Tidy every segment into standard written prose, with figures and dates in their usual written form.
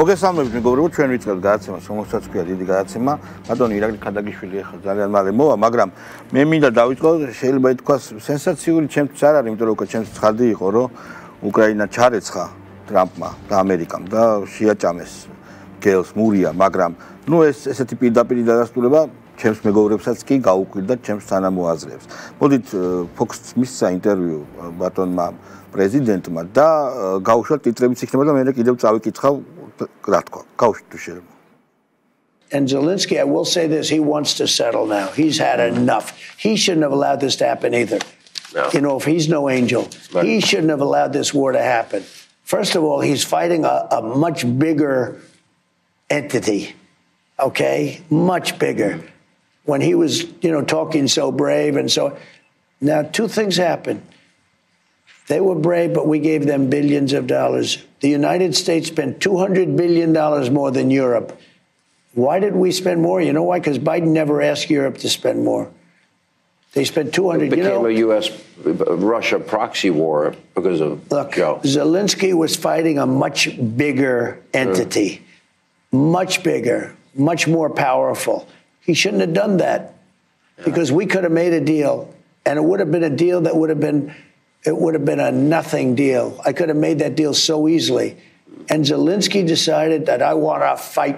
მოგესალმებით მეგობრებო, ჩვენ ვიწყებთ გადაცემას, რომელსაც ქვია დიდი გადაცემა. ბატონი ირაკლი ქადაგიშვილი ახლა ძალიან მალე მოვა, მაგრამ მე მინდა დავიწყო, შეიძლება ითქვას სენსაციური ჩემთვის არ არის, იმიტომ რომ უკვე ჩემს ცხადი იყო, რომ უკრაინა ჩარეცხა ტრამპმა და ამერიკამ და შეაჭამეს გელს მურია, მაგრამ ნუ ესეთი პირდაპირ დადასტურება ჩემს მეგობრებსაც კი გაუკვირდა ჩემს თანამოაზრეებს. მოდით Fox-ს მისცა ინტერვიუ ბატონმა პრეზიდენტმა და გაუშვათ ტიტრებიც იქნება და მე კიდევ წავიკითხავ რა თქვა. გაუშვით თუ შეიძლება. And Zelensky, I will say this, he wants to settle now. He's had enough. He shouldn't have allowed this to happen either. No. You know, if he's no angel, Right. he shouldn't have allowed this war to happen. First of all, he's fighting a much bigger entity, okay? Much bigger. When he was, talking so brave and so... Now, two things happened. They were brave, but we gave them billions of dollars. The United States spent $200 billion more than Europe. Why did we spend more? You know why? Because Biden never asked Europe to spend more. They spent $200 billion. It became a U.S.-Russia proxy war because of Joe. Zelensky was fighting a much bigger entity, much bigger, much more powerful. He shouldn't have done that because we could have made a deal, and it would have been a deal that would have been a nothing deal. I could have made that deal so easily. And Zelensky decided that I want to fight.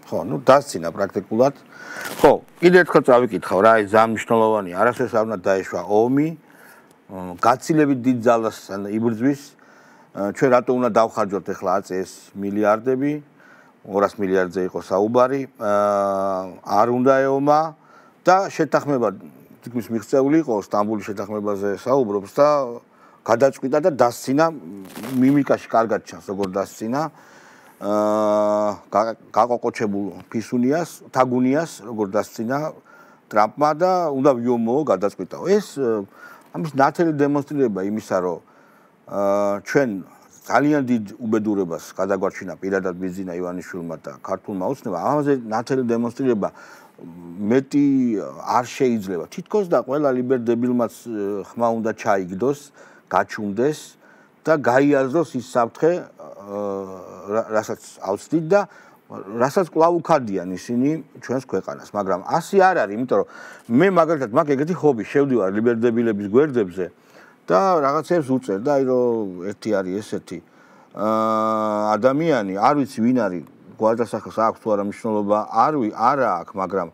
ხო, ნუ დასცინა პრაქტიკულად. ხო, კიდევ ერთხელ წავიკითხავ რა, ეს ზამნიშნულოვანი არასდროს არ უნდა დაეშვა ომი, გაცილებით დიდ ძალას იბრძვის. ჩვენ რატო უნდა დავხარჯოთ ახლა აწეს მილიარდები, 200 მილიარდზე იყო საუბარი, არ უნდა ეომა და შეთანხმება თითქმის მიღწეული იყო სტამბოლის შეთანხმებაზე საუბრობს და გადაწყვიტა და დასცინა მიმიკაში კარგად ჩანს როგორ დასცინა გაყოყოჩებულ ფისუნიას, თაგუნიას როგორ დასცინა ტრამპმა და უნდა ვიომო გადაწყვიტაო. ეს ამის ნათელი დემონსტრირება იმისა, რომ ჩვენ ძალიან დიდ უბედურებას გადაგვარჩინა პირადად ბიზინა ივანიშვილმა და ქართულმა ოცნებამ. ამაზე ნათელი დემონსტრირება მეტი არ შეიძლება. თითქოს და ყველა ლიბერდებილმაც ხმა უნდა ჩაიგდოს, გაჩუნდეს და გაიაზროს ის საფრთხე, რასაც ავწდით და რასაც კვლავ უქადიან ისინი ჩვენს ქვეყანას. მაგრამ ასე არ არის, იმიტომ რომ მე მაგალითად მაგ ეგეთი ხობი შევდივარ ლიბერდებილების გვერდებზე და რაღაცებს უწერ და აი რომ ერთი არის ესეთი ადამიანი, არ ვიცი ვინ არის, გვარდასახელს აქვს თუ არა მნიშვნელობა, არა აქვს, მაგრამ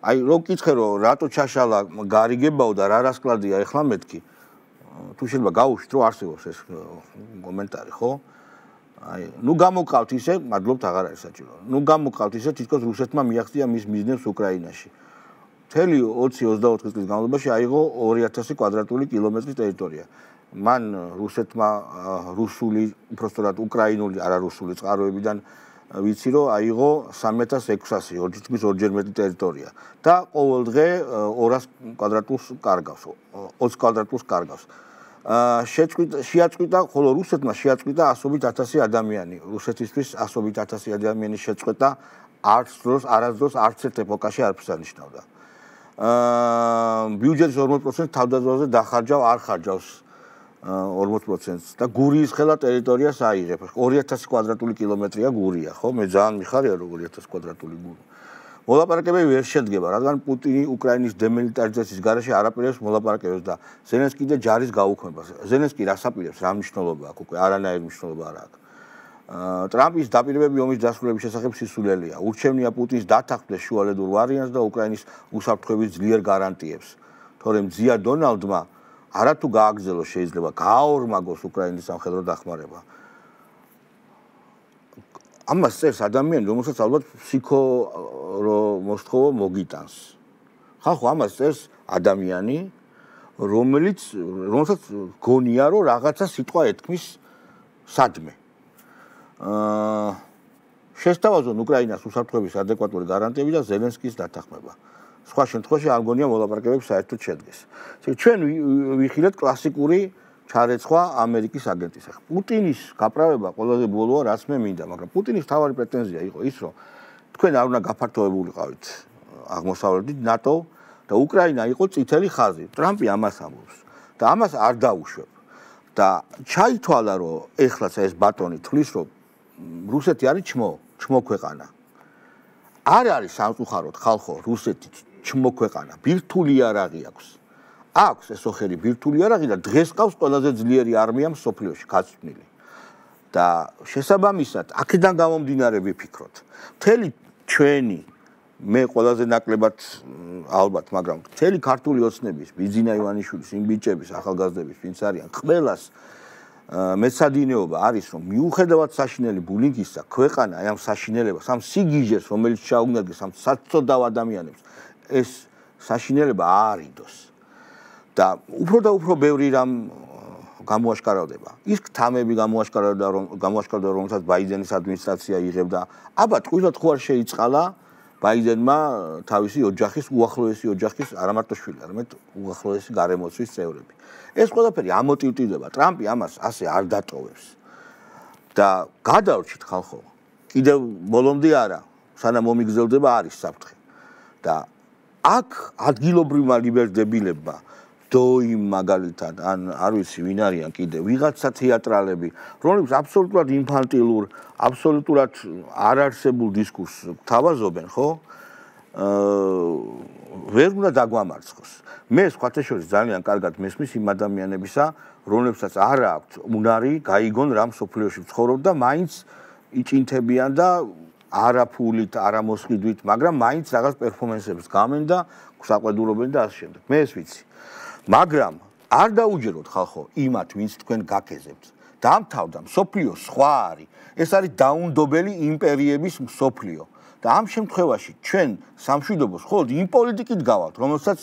აი რო ვკითხე რომ რატო ჩაშალა გარიგებაო და რა რასკლადია ეხლა მეთქი, თუ შეიძლება გაუშვით რომ არსებობს ეს კომენტარი, ხო? აი, ნუ გამოვყავთ ისე, მადლობთ აღარ არის საჭირო. ნუ გამოვყავთ ისე, თითქოს რუსეთმა მიაღწია მის მიზნებს უკრაინაში. მთელი 20-24 წლის განმავლობაში აიღო 2000 კვადრატული კილომეტრი ტერიტორია. მან რუსეთმა რუსული, უბრალოდ უკრაინული, არა რუსული წყაროებიდან ვიცი რომ აიღო 3600, თითქმის ორჯერ მეტი ტერიტორია და ყოველ დღე 200 კვადრატულს კარგავს, 20 კვადრატულს კარგავს. შეაწყვიტა, ხოლო რუსეთმა შეაწყვიტა 100,000 ადამიანი. რუსეთისთვის 100,000 ადამიანის შეწყვეტა არასდროს არც ერთ ეპოქაში არაფერს არ ნიშნავდა. ბიუჯეტის 40% თავდადაზვაზე დახარჯავ, არ ხარჯავს 40%-ს და გურიის ხელა ტერიტორიას აიღებ. 2000 კვადრატული კილომეტრია გურია, ხო? მე ძალიან მიხარია რომ 2000 კვადრატული გური. მოლაპარაკებები ვერ შედგება, რადგან პუტინი უკრაინის დემილიტარიზაციის გარეშე არაპირებს მოლაპარაკებებს და ზელენსკი და ჯარის გაუქმებას. ზელენსკი რას აპირებს, რა მნიშვნელობა აქვს უკვე, არანაირი მნიშვნელობა არ აქვს. ტრამპის დაპირებები ომის დასრულების შესახებ სისულელია. ურჩევნია პუტინს დათანხმდეს შუალედურ ვარიანტს და უკრაინის უსაფრთხოების ძლიერ გარანტიებს. თორემ ძია დონალდმა არათუ გააგრძელოს შეიძლება გააორმაგოს უკრაინის სამხედრო დახმარება. ამას წერს ადამიანი, რომელსაც ალბათ მოსთხოვო მოგიტანს. ხალხო ამას წერს ადამიანი, რომელსაც გონია, რომ რაღაცა სიტყვა ეთქმის სადმე. შესთავაზონ უკრაინას უსაფრთხოების ადეკვატური გარანტიები და ზელენსკის დათანხმება. სხვა შემთხვევაში არ გონია მოლაპარაკებები საერთოდ შედგეს. ჩვენ ვიხილეთ კლასიკური ჩარეცხვა ამერიკის აგენტის. პუტინის გაправება ყველაზე ბოლოა, რაც მე მინდა, მაგრამ პუტინის თავარი პრეტენზია იყო ის, რომ თქვენ არ უნდა გაფართოებულიყავით აღმოსავლეთით ნატო და უკრაინა იყო წითელი ხაზი. ტრამპი ამას ამბობს და ამას არ დაუშვებ. და ჩაითვალა, რომ ეხლაც ეს ბატონი თვლის, რომ რუსეთი არის ჩმო ქვეყანა. არ არის სამწუხაროდ ხალხო რუსეთი ჩმო ქვეყანა. ბირთვული იარაღი აქვს. აქვს ესოხერი ბირთვული იარაღი და დღეს ყავს ყველაზე ძლიერი არმია მსოფლიოში გაწვნილი. და შესაბამისად აქედან გამომდინარე ვიფიქროთ. მთელი ჩვენი მე ყველაზე ნაკლებად ალბათ, მაგრამ მთელი ქართული ოცნების, ბიძინა ივანიშვილის, იმ ბიჭების, ახალგაზრდების, ვინც არიან, ყველას მეცადინეობა არის, რომ მიუხედავად საშინელი ბულინგისა, ქვეყანა ამ საშინელებას, ამ სიგიჟეს, რომელიც ჩაუგნადგეს ამ საცოდავ ადამიანებს, ეს საშინელება აარიდოს. და უფრო ბევრი რამ გამოაშკარავდება. ის თამები გამოაშკარავდა, რომელსაც ბაიდენის ადმინისტრაცია იღებდა. აბა ტყუილად ხო არ შეიწყალა ბაიდენმა თავისი ოჯახის, უახლოესი ოჯახის, არა მარტო შვილი, არამედ უახლოესი გარემოცვის წევრები. ეს ყველაფერი ამოტივტივდება. ტრამპი ამას ასე არ დატოვებს. და გადავრჩით ხალხო. კიდევ ბოლომდე არა, სანამ მომიგზელდება არის საფრთხე. და აქ ადგილობრივმა ლიბერდებილებმა დოიმ მაგალითად ან არ ვიცი ვინ არიან კიდე ვიღაცა თეატრალები რომლებიც აბსოლუტურად ინფანტილურ აბსოლუტურად არ არსებულ დისკურსს თავაზობენ ხო ვერ უნდა დაგვამარცხოს მე სხვათა შორის ძალიან კარგად მესმის იმ ადამიანებისა რომლებსაც არ აქვთ უნარი გაიგონ რამ სოფლიოში ცხოვრობ და მაინც იჭინთებიან და არაფულით არამოსყიდვით მაგრამ მაინც რაღაც პერფორმანსებს გამენ და საყვედურობენ და ასე შემდეგ მე ეს ვიცი მაგრამ არ დაუჯეროთ ხალხო იმათ ვინც თქვენ გაკეზებთ დამთავრდა მსოფლიო სხვა არის ეს არის დაუნდობელი იმპერიების მსოფლიო და ამ შემთხვევაში ჩვენ სამშვიდობოს მხოლოდ იმ პოლიტიკით გავალთ რომელსაც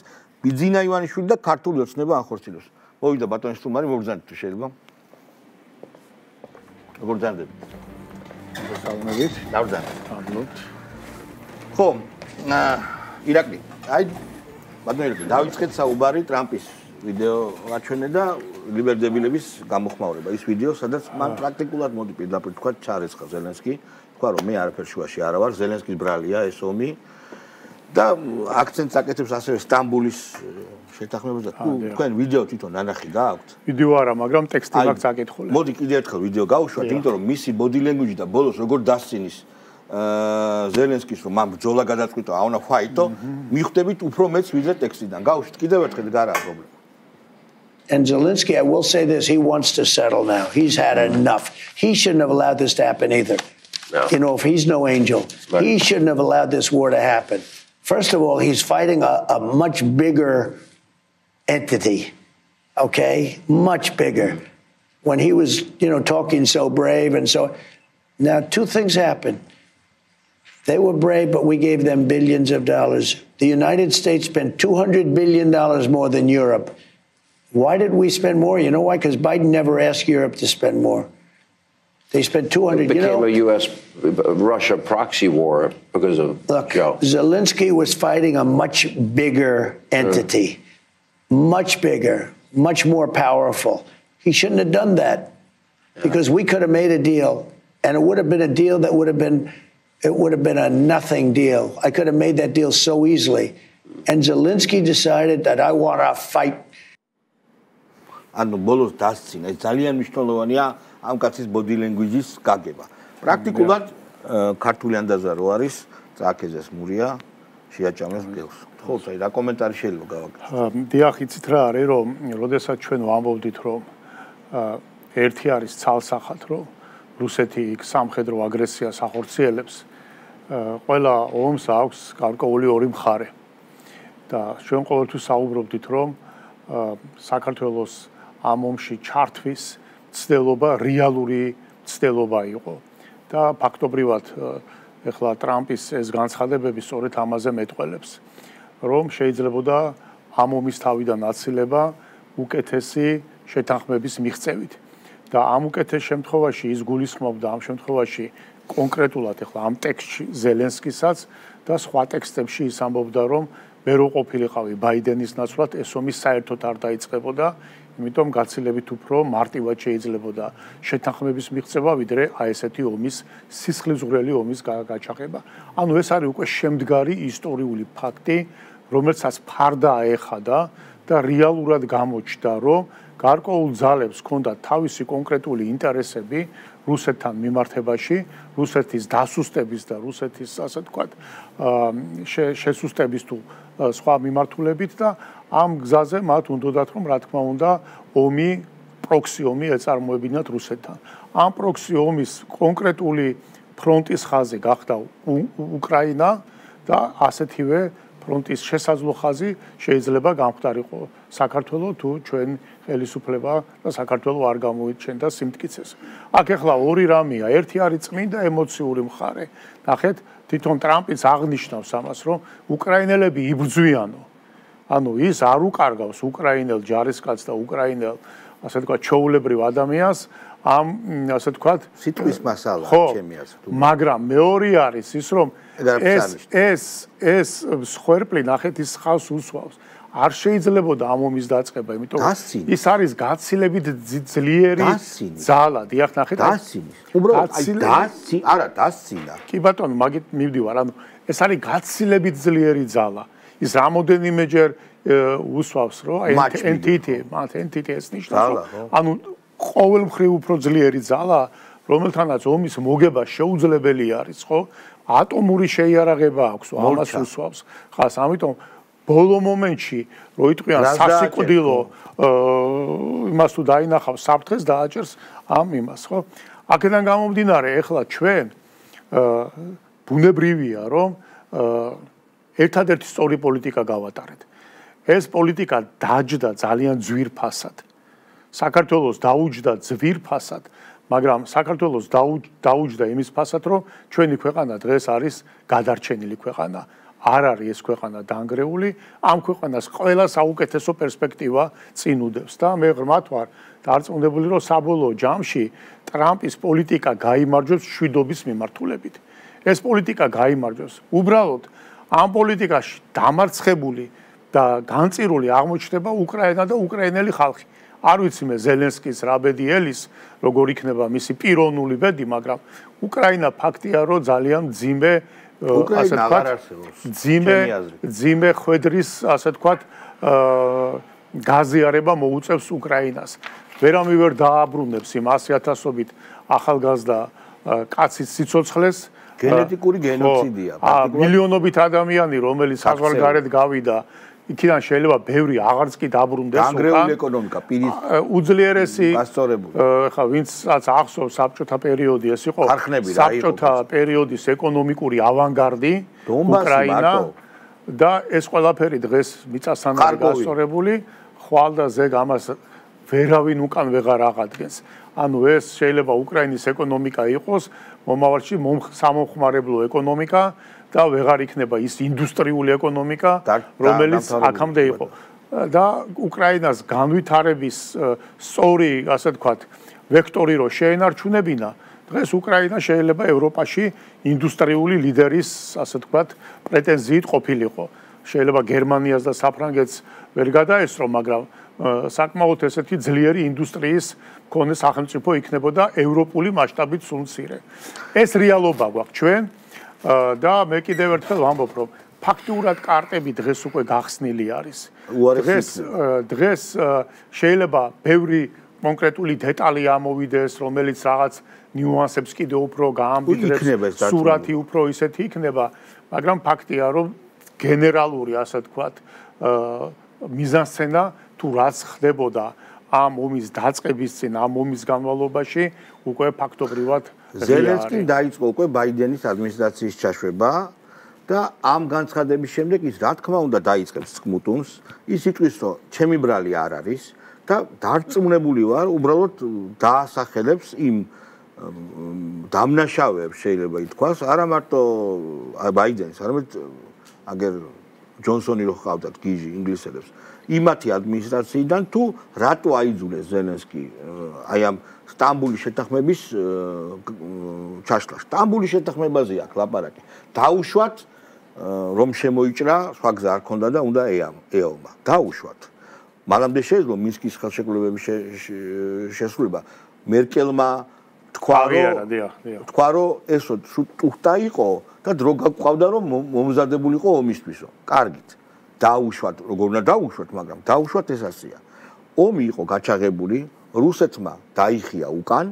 ბიძინა ივანიშვილი და ქართული ოცნება ახორციელებს მოვიდა ბატონი სტუმარი მოგზავნით თუ შეიძლება როგორ ძანდები მოსალმებით დავძანეთ ხო ირაკლი აი ბატონი დავიწყეთ საუბარი ტრამპის ვიდეო გაჩვენე და ლიბერდებილების გამოხმაურება ის ვიდეო სადაც მან პრაქტიკულად მოდი პირდაპირ თქვა ჩარესხა ზელენსკი თქვა რომ მე არაფერ შუაში არა ვარ ზელენსკის ბრალია ეს ომი და აქცენტს აკეთებს ასევე სტამბულის შეთანხმებაზე თუ თქვენ ვიდეო თვითონ ნანახი გააქვთ ვიდეო არა მაგრამ ტექსტი მაქვს აკითხული მოდი კიდე ერთხელ ვიდეო გავუშვათ იმიტომ რომ მისი body language და ბოლოს როგორ დასცინის ზელენსკის რომ ამ ბრძოლა გადაწყვიტა I wanna fight-ო მიხვდებით უფრო მეც ვიდრე ტექსტიდან გავუშვით კიდევ ერთხელ გარაა პრობლემა And Zelensky, I will say this, he wants to settle now. He's had enough. He shouldn't have allowed this to happen either. No. You know, if he's no angel, right. He shouldn't have allowed this war to happen. First of all, he's fighting a much bigger entity, okay? Much bigger. When he was, talking so brave and so... Now, two things happened. They were brave, but we gave them billions of dollars. The United States spent $200 billion more than Europe. Why did we spend more? You know why? Because Biden never asked Europe to spend more. They spent $200. It became a U.S.-Russia proxy war because of Joe. Zelensky was fighting a much bigger entity, much bigger, much more powerful. He shouldn't have done that because we could have made a deal, and it would have been a deal that would have been a nothing deal. I could have made that deal so easily. And Zelensky decided that I want to fight. ანუ ბოლოს დასცინა ეს ძალიან მნიშვნელოვანია ამ კაცის body language-ის გაგება. პრაქტიკულად ქართული ანდაზა რო არის, წააკეზეს მურია, შეაჭამეს გელს. ხო, საერთოდ რა კომენტარი შეიძლება გავაკეთოთ? დიახ, იცით რა არის, რომ როდესაც ჩვენ ვამბობდით, რომ ერთი არის ცალსახად, რომ რუსეთი იქ სამხედრო აგრესიას ახორციელებს, ყველა ომს აქვს გარკვეული ორი მხარე. და ჩვენ ყოველთვის საუბრობდით, რომ საქართველოს ამ ომში ჩართვის ცდელობა რეალური ცდელობა იყო და ფაქტობრივად ეხლა ტრამპის ეს განცხადებები სწორედ ამაზე მეტყველებს რომ შეიძლებოდა ამ ომის თავიდან აცილება უკეთესი შეთანხმების მიღწევით და ამ უკეთეს შემთხვევაში ის გულისხმობდა ამ შემთხვევაში კონკრეტულად ეხლა ამ ტექსტში ზელენსკისაც და სხვა ტექსტებში ის ამბობდა რომ მე რო ყოფილიყავი ბაიდენის ნაცვლად ეს ომი საერთოდ არ დაიწყებოდა იმიტომ გაცილებით უფრო მარტივად შეიძლებოდა შეთანხმების მიღწევა ვიდრე აი ესეთი ომის სისხლისღვრელი ომის გაჩაღება. ანუ ეს არის უკვე შემდგარი ისტორიული ფაქტი, რომელსაც ფარდა აეხადა და რეალურად გამოჩნდა, რომ გარკვეულ ძალებს ჰქონდა თავისი კონკრეტული ინტერესები, რუსეთთან მიმართებაში, რუსეთის დასუსტების და რუსეთის, ასე ვთქვათ, შესუსტების თუ სხვა მიმართულებით და ამ გზაზე მათ უნდათ რომ რა თქმა უნდა პროქსი ომი ეწარმოებინათ რუსეთთან. ამ პროქსი ომის კონკრეტული ფრონტის ხაზი გახდა უკრაინა და ასეთივე ფრონტის შესაძლო ხაზი შეიძლება გამختარიყო საქართველოს თუ ჩვენ ხელისუფლება და საქართველოს არ გამოიჩენდა სიმტკიცეს. აქ ახლა ორი რამეა, ერთი არის წმინდა ემოციური მხარე. ნახეთ, თვითონ ტრამპიც აღნიშნავს ამას, რომ უკრაინელები იბრძვიანო. ანუ ის არ უკარგავს უკრაინელ ჯარისკაცს და უკრაინელ, ასე ვთქვათ, ჩვეულებრივ ადამიანს ამ, ასე ვთქვათ, სიტყვის მასალა ჩემი აზრით. მაგრამ მეორე არის ის, რომ ეს სხერპლი ნახეთ ის ხავს უსვავს. არ შეიძლებოდა ამ ომის დაწყება, იმიტომ რომ ის არის გაცილებით ძლიერი ძალა. დიახ, ნახეთ. უბრალოდ არა დასცინა. კი ბატონო, მაგით მივდივარ, ანუ ეს არის გაცილებით ძლიერი ძალა. ის რამოდენიმეჯერ უსვავს, რომ entity ეს ნიშნავს, ანუ ყოველ მხრივ უფრო ძლიერი ძალა, რომელთანაც ომის მოგება შეუძლებელი არის, ხო? ატომური შეიარაღება აქვს, ამას უსვავს. ხას, ამიტომ ბოლო მომენტში, რო იტყვიან სასიკვდილო იმას თუ დაინახავს საფრთხეს დააჭერს ამ იმას, ხო? აქედან გამომდინარე, ეხლა ჩვენ ბუნებრივია, რომ ერთადერთი სწორი პოლიტიკა გავატარეთ. ეს პოლიტიკა დაჯდა ძალიან ძვირფასად. საქართველოს დაუჯდა ძვირფასად, მაგრამ საქართველოს დაუჯდა იმის ფასად, რომ ჩვენი ქვეყანა დღეს არის გადარჩენილი ქვეყანა. არ არის ეს ქვეყანა დანგრეული, ამ ქვეყანას ყველა საუკეთესო პერსპექტივა წინ უდევს და მე ღრმად ვარ დარწმუნებული, რომ საბოლოო ჯამში ტრამპის პოლიტიკა გაიმარჯვებს მშვიდობის მიმართულებით. ეს პოლიტიკა გაიმარჯვებს. უბრალოდ ამ პოლიტიკაში დამარცხებული და განწირული აღმოჩნდება უკრაინა და უკრაინელი ხალხი. არ ვიცი მე ზელენსკის რა ბედი ელის, როგორ იქნება მისი პიროვნული ბედი, მაგრამ უკრაინა ფაქტია, რომ ძალიან მძიმე უკრაინა აღარ არსებობს. ძიმე ხვედრის, ასე ვთქვათ, გაზიარება მოუწევს უკრაინას. ვერავინ ვერ დააბრუნებს იმ 100,000-ობით ახალგაზრდა კაცის სიცოცხლეს. გენეტიკური გენოციდია. მილიონობით ადამიანი, რომელიც საზღვარგარეთ გავიდა, იქიდან შეიძლება ბევრი აღარც კი დაბრუნდეს. დანგრეული ეკონომიკა პირის უძლიერესი გასწორებული. ხა ვინცაც ახსოვს საბჭოთა პერიოდი, ეს იყო საბჭოთა პერიოდის ეკონომიკური ავანგარდი უკრაინა და ეს ყველაფერი დღეს მიწასთან არის გასწორებული, ხვალ და ზეგ ამას ვერავინ უკან ვეღარ აღადგენს. ანუ ეს შეიძლება უკრაინის ეკონომიკა იყოს მომავალში სამომხმარებლო ეკონომიკა და ვეღარ იქნება ის ინდუსტრიული ეკონომიკა, რომელიც აქამდე იყო. და უკრაინას განვითარების სწორი, ასე ვთქვათ, ვექტორი რო შეენარჩუნებინა, დღეს უკრაინა შეიძლება ევროპაში ინდუსტრიული ლიდერის, ასე ვთქვათ, პრეტენზიით ყოფილიყო. შეიძლება გერმანიას და საფრანგეთს ვერ გადაესწრო, მაგრამ საკმაოდ ესეთი ძლიერი ინდუსტრიის მქონე სახელმწიფო იქნებოდა ევროპული მასშტაბით სულ მცირე. ეს რეალობა გვაქვს ჩვენ და მე კიდევ ერთხელ ვამბობ, რომ ფაქტიურად კარტები დღეს უკვე გახსნილი არის. დღეს შეიძლება ბევრი კონკრეტული დეტალი ამოვიდეს, რომელიც რაღაც ნიუანსებს კიდევ უფრო გაამბიდრებს, სურათი უფრო ისეთი იქნება, მაგრამ ფაქტია, რომ გენერალური, ასე ვთქვათ, მიზანსცენა თუ რაც ხდებოდა ამ ომის დაწყების წინ, ამ ომის განმავლობაში უკვე ფაქტობრივად ზელენსკიმ დაიწყო უკვე ბაიდენის ადმინისტრაციის ჩაშვება და ამ განცხადების შემდეგ ის რა თქმა უნდა დაიწყებს წმუტუნს, ის იტყვის, რომ ჩემი ბრალი არ არის და დარწმუნებული ვარ, უბრალოდ დაასახელებს იმ დამნაშავეებს შეიძლება ითქვას, არა მარტო ბაიდენს, არამედ აგერ ჯონსონი რო ხავდათ გიჟი ინგლისელებს. იმათი ადმინისტრაციიდან თუ რატო აიძულეს ზელენსკი აი ამ სტამბულის შეთანხმების ჩაშლა. სტამბულის შეთანხმებაზე აქვს ლაპარაკი. დაუშვათ რომ შემოიჭრა, სხვა გზა არ ქონდა და უნდა ეალმა. დაუშვათ. მანამდე შეეძლო მინსკის ხელშეკრულებების შესრულება. მერკელმა თქვა რომ ესო ტუხტა იყო და დრო გაგვყავდა რომ მომზადებულიყო ომისთვისო. კარგით. დაუშვათ, როგორ უნდა დაუშვათ, მაგრამ დაუშვათ ეს ასეა. ომი იყო გაჩაღებული, რუსეთმა დაიხია უკან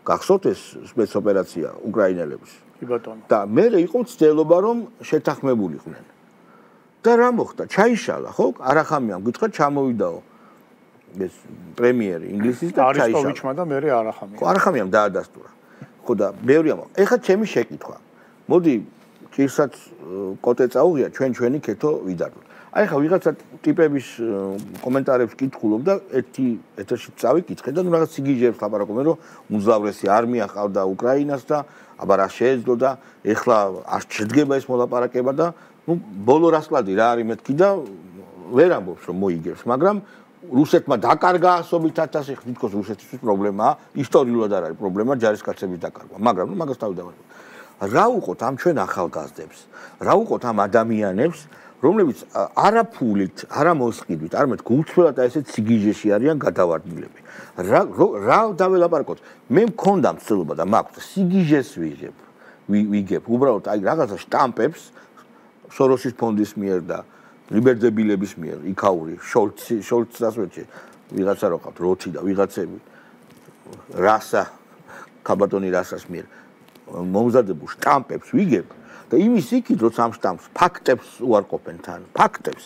გახსოვთ ეს სპეცოპერაცია უკრაინელების. კი ბატონო. და მე იყო ცდილობა რომ შეთანხმებულიყვნენ. და რა მოხდა? ჩაიშალა, ხო? არახამიამ გითხრა ჩამოვიდაო ეს პრემიერი ინგლისის და ჩაიშალა. არისტოვიჩმა და მე არახამიამ. ხო, არახამიამ დაადასტურა. ხო და ბევრი ამბობ. ეხლა ჩემი შეკითხვა. მოდი ჭირსაც კოტე წაუღია ჩვენი ქეთო ვიდარდოთ. აი ხა ვიღაცა ტიპების კომენტარებს კითხულობ და ერთი ეთერში წავიკითხე და რაღაც სიგიჟეებს ლაპარაკობენ რომ უმძლავრესი არმია ყავდა უკრაინას და აბა რა შეეძლო და ეხლა არ შედგება ეს მოლაპარაკება და ნუ ბოლო რასკლადი რა არის მეთქი და ვერ ამბობს რომ მოიგებს მაგრამ რუსეთმა დაკარგა 100.000 თითქოს რუსეთისთვის პრობლემაა ისტორიულად არ არის პრობლემა ჯარისკაცების დაკარგვა მაგრამ ნუ მაგას თავი დავარქვა რა უყოთ ამ ჩვენ ახალგაზრდებს რა უყოთ ამ ადამიანებს რომლებიც არა ფულით, არა მოსყიდვით, არამედ გულწრფელად აი ესეთ სიგიჟეში არიან გადავარდნილები. რა დაველაპარაკოთ? მე მქონდა მცდელობა და მაქვს სიგიჟეს ვიგებ. უბრალოდ აი რაღაცა შტამპებს სოროსის ფონდის მიერ და ლიბერდებილების მიერ, იქაური, შოლცს ასვეთში, ვიღაცა რო ყავთ, როთი და ვიღაცები რასა კაბატონი რასას მიერ მომზადებულ შტამპებს ვიგებ. და იმის იქით როცა ამ შტამპს ფაქტებს უარყოფენ თან ფაქტებს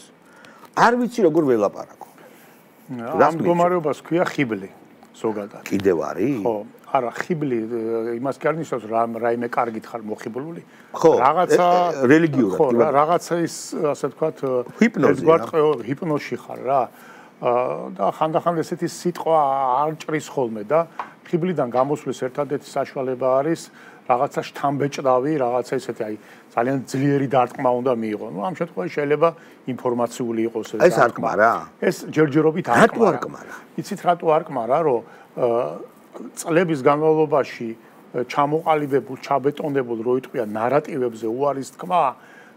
არ ვიცი როგორ ველაპარაკო ამ მდგომარეობას ქვია ხიბლი ზოგადად კიდევ არის ხო არა ხიბლი იმას კი არ ნიშნავს რაიმე კარგით ხარ მოხიბლული რაღაცა რელიგიურად ხო რაღაცა ის ასე ვთქვათ ჰიპნოზში ხარ რა და ხანდახან ესეთი სიტყვა არ ჭრის ხოლმე და ხიბლიდან გამოსვლის ერთადერთი საშუალება არის რაღაცა შთამბეჭდავი, რაღაცა ესეთი აი ძალიან ძლიერი დარტყმა უნდა მიიღო. ნუ ამ შემთხვევაში შეიძლება ინფორმაციული იყოს ეს. ეს არ კმარა? ეს ჯერჯერობით არ რატო არ კმარა? იცით რატო არ კმარა, რომ წლების განმავლობაში ჩამოყალიბებულ, ჩაბეტონებულ რო იტყვია ნარატივებზე უარის თქმა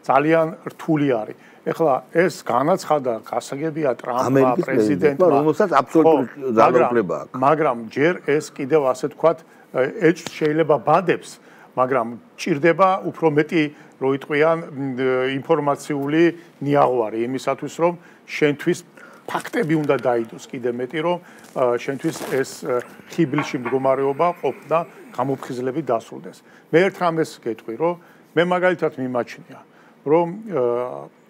ძალიან რთული არის. ეხლა ეს განაცხადა გასაგებია ტრამპმა პრეზიდენტმა, რომელსაც აბსოლუტური ძალაუფლება აქვს. მაგრამ ჯერ ეს კიდევ ასე ვთქვათ ეჭვს შეიძლება ბადებს, მაგრამ ჭირდება უფრო მეტი რო იტყვიან ინფორმაციული ნიაღვარი იმისათვის რომ შენთვის ფაქტები უნდა დაიდოს კიდე მეტი რომ შენთვის ეს ხიბლში მდგომარეობა ყოფნა გამოფხიზლებით დასრულდეს. მე ერთ რამეს გეტყვი რომ მე მაგალითად მიმაჩნია რომ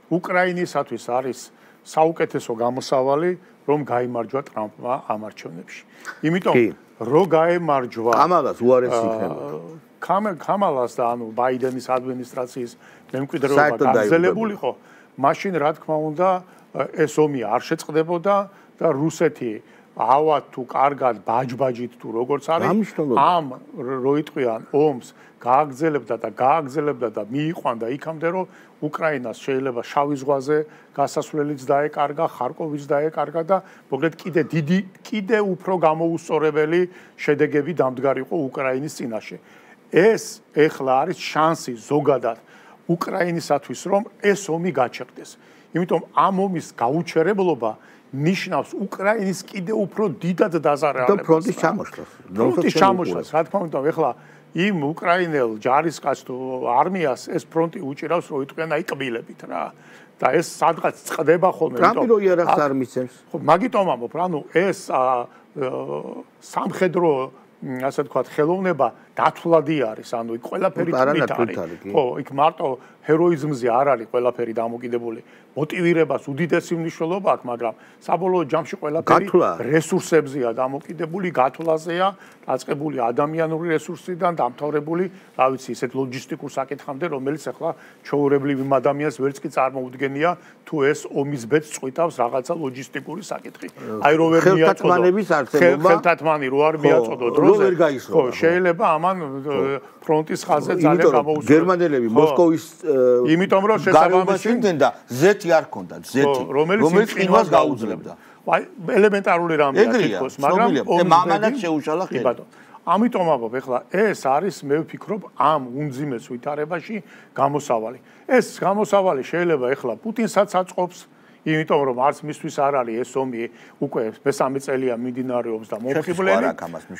უკრაინისათვის არის საუკეთესო გამოსავალი რომ გაიმარჯვა ტრამპმა ამ არჩევნებში. იმიტომ რო გაემარჯვა კამალას უარესი იქნება. კამალას და ანუ ბაიდენის ადმინისტრაციის მემკვიდრეობა გაგრძელებულიყო, მაშინ რა თქმა უნდა ეს ომი არ შეწყდებოდა და რუსეთი ავად თუ კარგად ბაჯბაჯით თუ როგორც არის ამ რო იტყვიან ომს გააგრძელებდა და მიიყვანდა იქამდე რომ უკრაინას შეიძლება შავი ზღვაზე გასასვლელიც დაეკარგა, ხარკოვის დაეკარგა და მოკლედ კიდე უფრო გამოუსწორებელი შედეგები დამდგარიყო უკრაინის წინაშე. ეს ეხლა არის შანსი ზოგადად უკრაინისათვის რომ ეს ომი გაჩერდეს. იმიტომ ამ ომის გაუჩერებლობა ნიშნავს უკრაინის კიდე უფრო დიდად დაზარალებას. და ფრონტის ჩამოშლას. ფრონტის ჩამოშლას, რა თქმა უნდა, ეხლა იმ უკრაინელ ჯარისკაც თუ არმიას ეს ფრონტი უჭირავს, რომ იტყვიან აი კბილებით რა. და ეს სადღაც წყდება ხოლმე. ტრამპი რო იარაღს არ მიცემს. ხო, მაგიტომ ამბობ, რა, ნუ ეს სამხედრო ასე ვთქვათ, ხელოვნება დათვლადი არის, ანუ იქ ყველაფერი თვით არის. ხო, იქ მარტო ჰეროიზმზე არ არის ყველაფერი დამოკიდებული. მოტივირებას უდიდესი მნიშვნელობა აქვს, მაგრამ საბოლოო ჯამში ყველაფერი რესურსებზეა დამოკიდებული, გათვლაზეა, დაწყებული ადამიანური რესურსიდან, დამთავრებული, რა ვიცი, ისეთ ლოჯისტიკურ საკითხამდე, რომელიც ახლა ჩვეულებრივ ადამიანს ვერც კი წარმოუდგენია, თუ ეს ომის ბედს წვითავს რაღაცა ლოჯისტიკური საკითხი. აი რო ვერ მიაწოდო. ხელთათმანი რო არ მიაწოდო დროზე. ხო, შეიძლება ამან ფრონტის ხაზზე ძალიან გამოუსწრო. გერმანელები მოსკოვის იმიტომ რომ შესაბამისად და ზეთი არ ქონდა, ზეთი, რომელიც ყინვას გაუძლებდა. აი ელემენტარული რამეა თითქოს, მაგრამ მამანაც შეუშალა ხელი. ამიტომ ამბობ, ეხლა ეს არის მე ვფიქრობ ამ უმძიმეს ვითარებაში გამოსავალი. ეს გამოსავალი შეიძლება ეხლა პუტინსაც აწყობს იმიტომ რომ არც მისთვის არ არის ეს ომი უკვე მესამე წელია მიმდინარეობს და მომხიბლელი.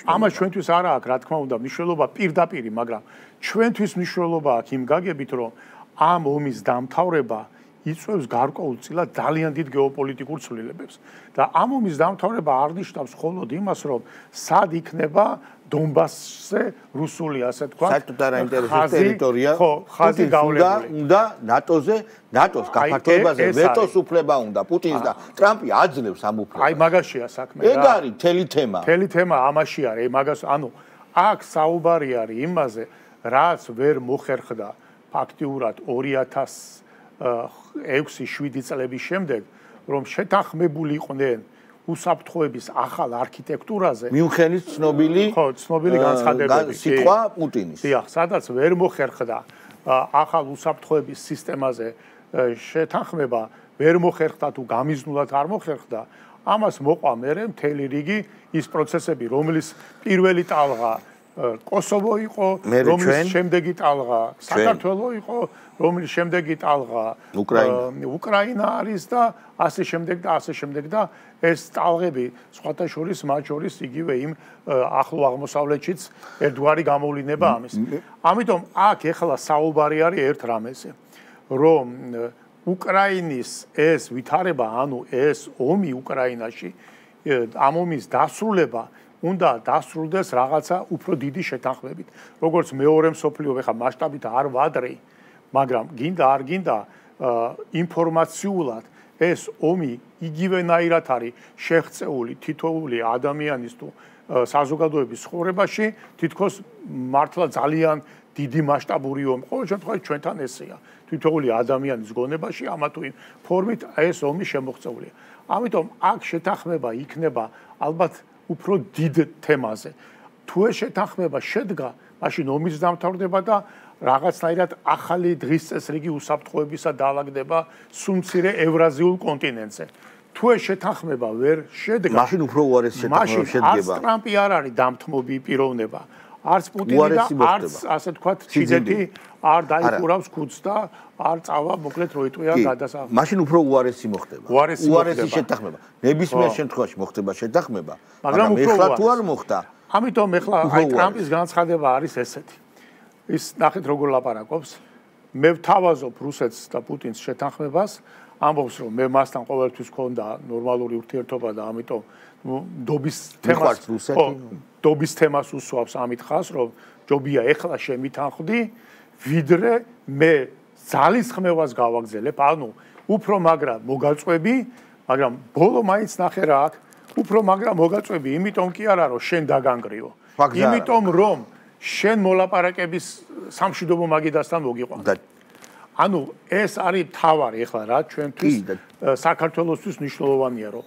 ამას ჩვენთვის არ აქვს, რა თქმა უნდა, მნიშვნელობა პირდაპირი, მაგრამ ჩვენთვის მნიშვნელობა აქვს იმ გაგებით, რომ ამ ომის დამთავრება იწვევს გარკვეულწილად ძალიან დიდ გეოპოლიტიკურ ცვლილებებს. და ამ ომის დამთავრება არ ნიშნავს მხოლოდ იმას, რომ სად იქნება დონბასზე რუსული, ასე თქვა, საერთოდ არ აინტერესებს ტერიტორია. ხო, ხაზი გავლებული. უნდა ნატოს გაფართოებაზე ვეტოს უფლება უნდა პუტინს და ტრამპი აძლევს ამ უფლებას. აი მაგაშია საქმე რა. ეგ არის თელი თემა. თელი თემა ამაში არის, მაგას, ანუ აქ საუბარი არის იმაზე, რაც ვერ მოხერხდა ფაქტიურად 2006-7 წლების შემდეგ, რომ შეთანხმებული იყვნენ უსაფრთხოების ახალ არქიტექტურაზე. მიუნხენის ცნობილი განცხადებები. სიტყვა პუტინის. დიახ, სადაც ვერ მოხერხდა ახალ უსაფრთხოების სისტემაზე შეთანხმება, ვერ მოხერხდა თუ გამიზნულად არ მოხერხდა, ამას მოყვა მერე მთელი რიგი ის პროცესები, რომლის პირველი ტალღა კოსოვო იყო, რომლის შემდეგი ტალღა საქართველო იყო, რომლის შემდეგი ტალღა უკრაინა არის და ასე შემდეგ და ეს ტალღები სხვათა შორის მათ შორის იგივე იმ ახლო აღმოსავლეთშიც ერთგვარი გამოვლინება ამის. ამიტომ აქ ეხლა საუბარი არის ერთ რამეზე, რომ უკრაინის ეს ვითარება, ანუ ეს ომი უკრაინაში, ამ ომის დასრულება უნდა დასრულდეს რაღაცა უფრო დიდი შეთანხმებით. როგორც მეორე მსოფლიო ეხა მასშტაბით არ ვადრე, მაგრამ გინდა არ გინდა ინფორმაციულად ეს ომი იგივენაირად არის შეღწეული თითოეული ადამიანის თუ საზოგადოების ცხოვრებაში, თითქოს მართლა ძალიან დიდი მასშტაბური ომი. ყოველ შემთხვევაში ჩვენთან ესეა. თითოეული ადამიანის გონებაში ამა თუ იმ ფორმით ეს ომი შემოღწეულია. ამიტომ აქ შეთანხმება იქნება ალბათ უფრო დიდ თემაზე. თუ ეს შეთანხმება შედგა, მაშინ ომის დამთავრდება და რაღაცნაირად ახალი დღის წესრიგი უსაფრთხოებისა დაალაგდება სუმცირე ევრაზიულ კონტინენტზე. თუ ეს შეთანხმება ვერ შედგა, მაშინ უფრო უარესი შეთანხმება შედგება. არც ტრამპი არ არის დამთმობი პიროვნება, არც პუტინი და არც ასე თქვა ჩინეთი არ დაიხურავს ქუდს და არ წავა მოკლედ როიტყვია გადასახადი. მაშინ უფრო უარესი მოხდება. უარესი შეთანხმება. ნებისმიერ შემთხვევაში მოხდება შეთანხმება, მაგრამ ეხლა თუ არ მოხდა. ამიტომ ეხლა აი ტრამპის განცხადება არის ესეთი. ის ნახეთ როგორ ლაპარაკობს. მე ვთავაზობ რუსეთს და პუტინს შეთანხმებას, ამბობს რომ მე მასთან ყოველთვის ქონდა ნორმალური ურთიერთობა და ამიტომ დობის თემას უსვავს ამით ხას, რომ ჯობია ეხლა შემითანხმდი, ვიდრე მე ძალისხმევას გავაგზელებ, ანუ უფრო მაგრა მოგაწვევი, მაგრამ ბოლო მაინც ნახე რა აქ, უფრო მაგრა მოგაწვევი, იმიტომ კი არა რომ შენ დაგანგრიო. იმიტომ რომ შენ მოლაპარაკების სამშვიდობო მაგიდასთან მოგიყვანო. ანუ ეს არის თავარი ეხლა რა ჩვენთვის საქართველოსთვის მნიშვნელოვანია რომ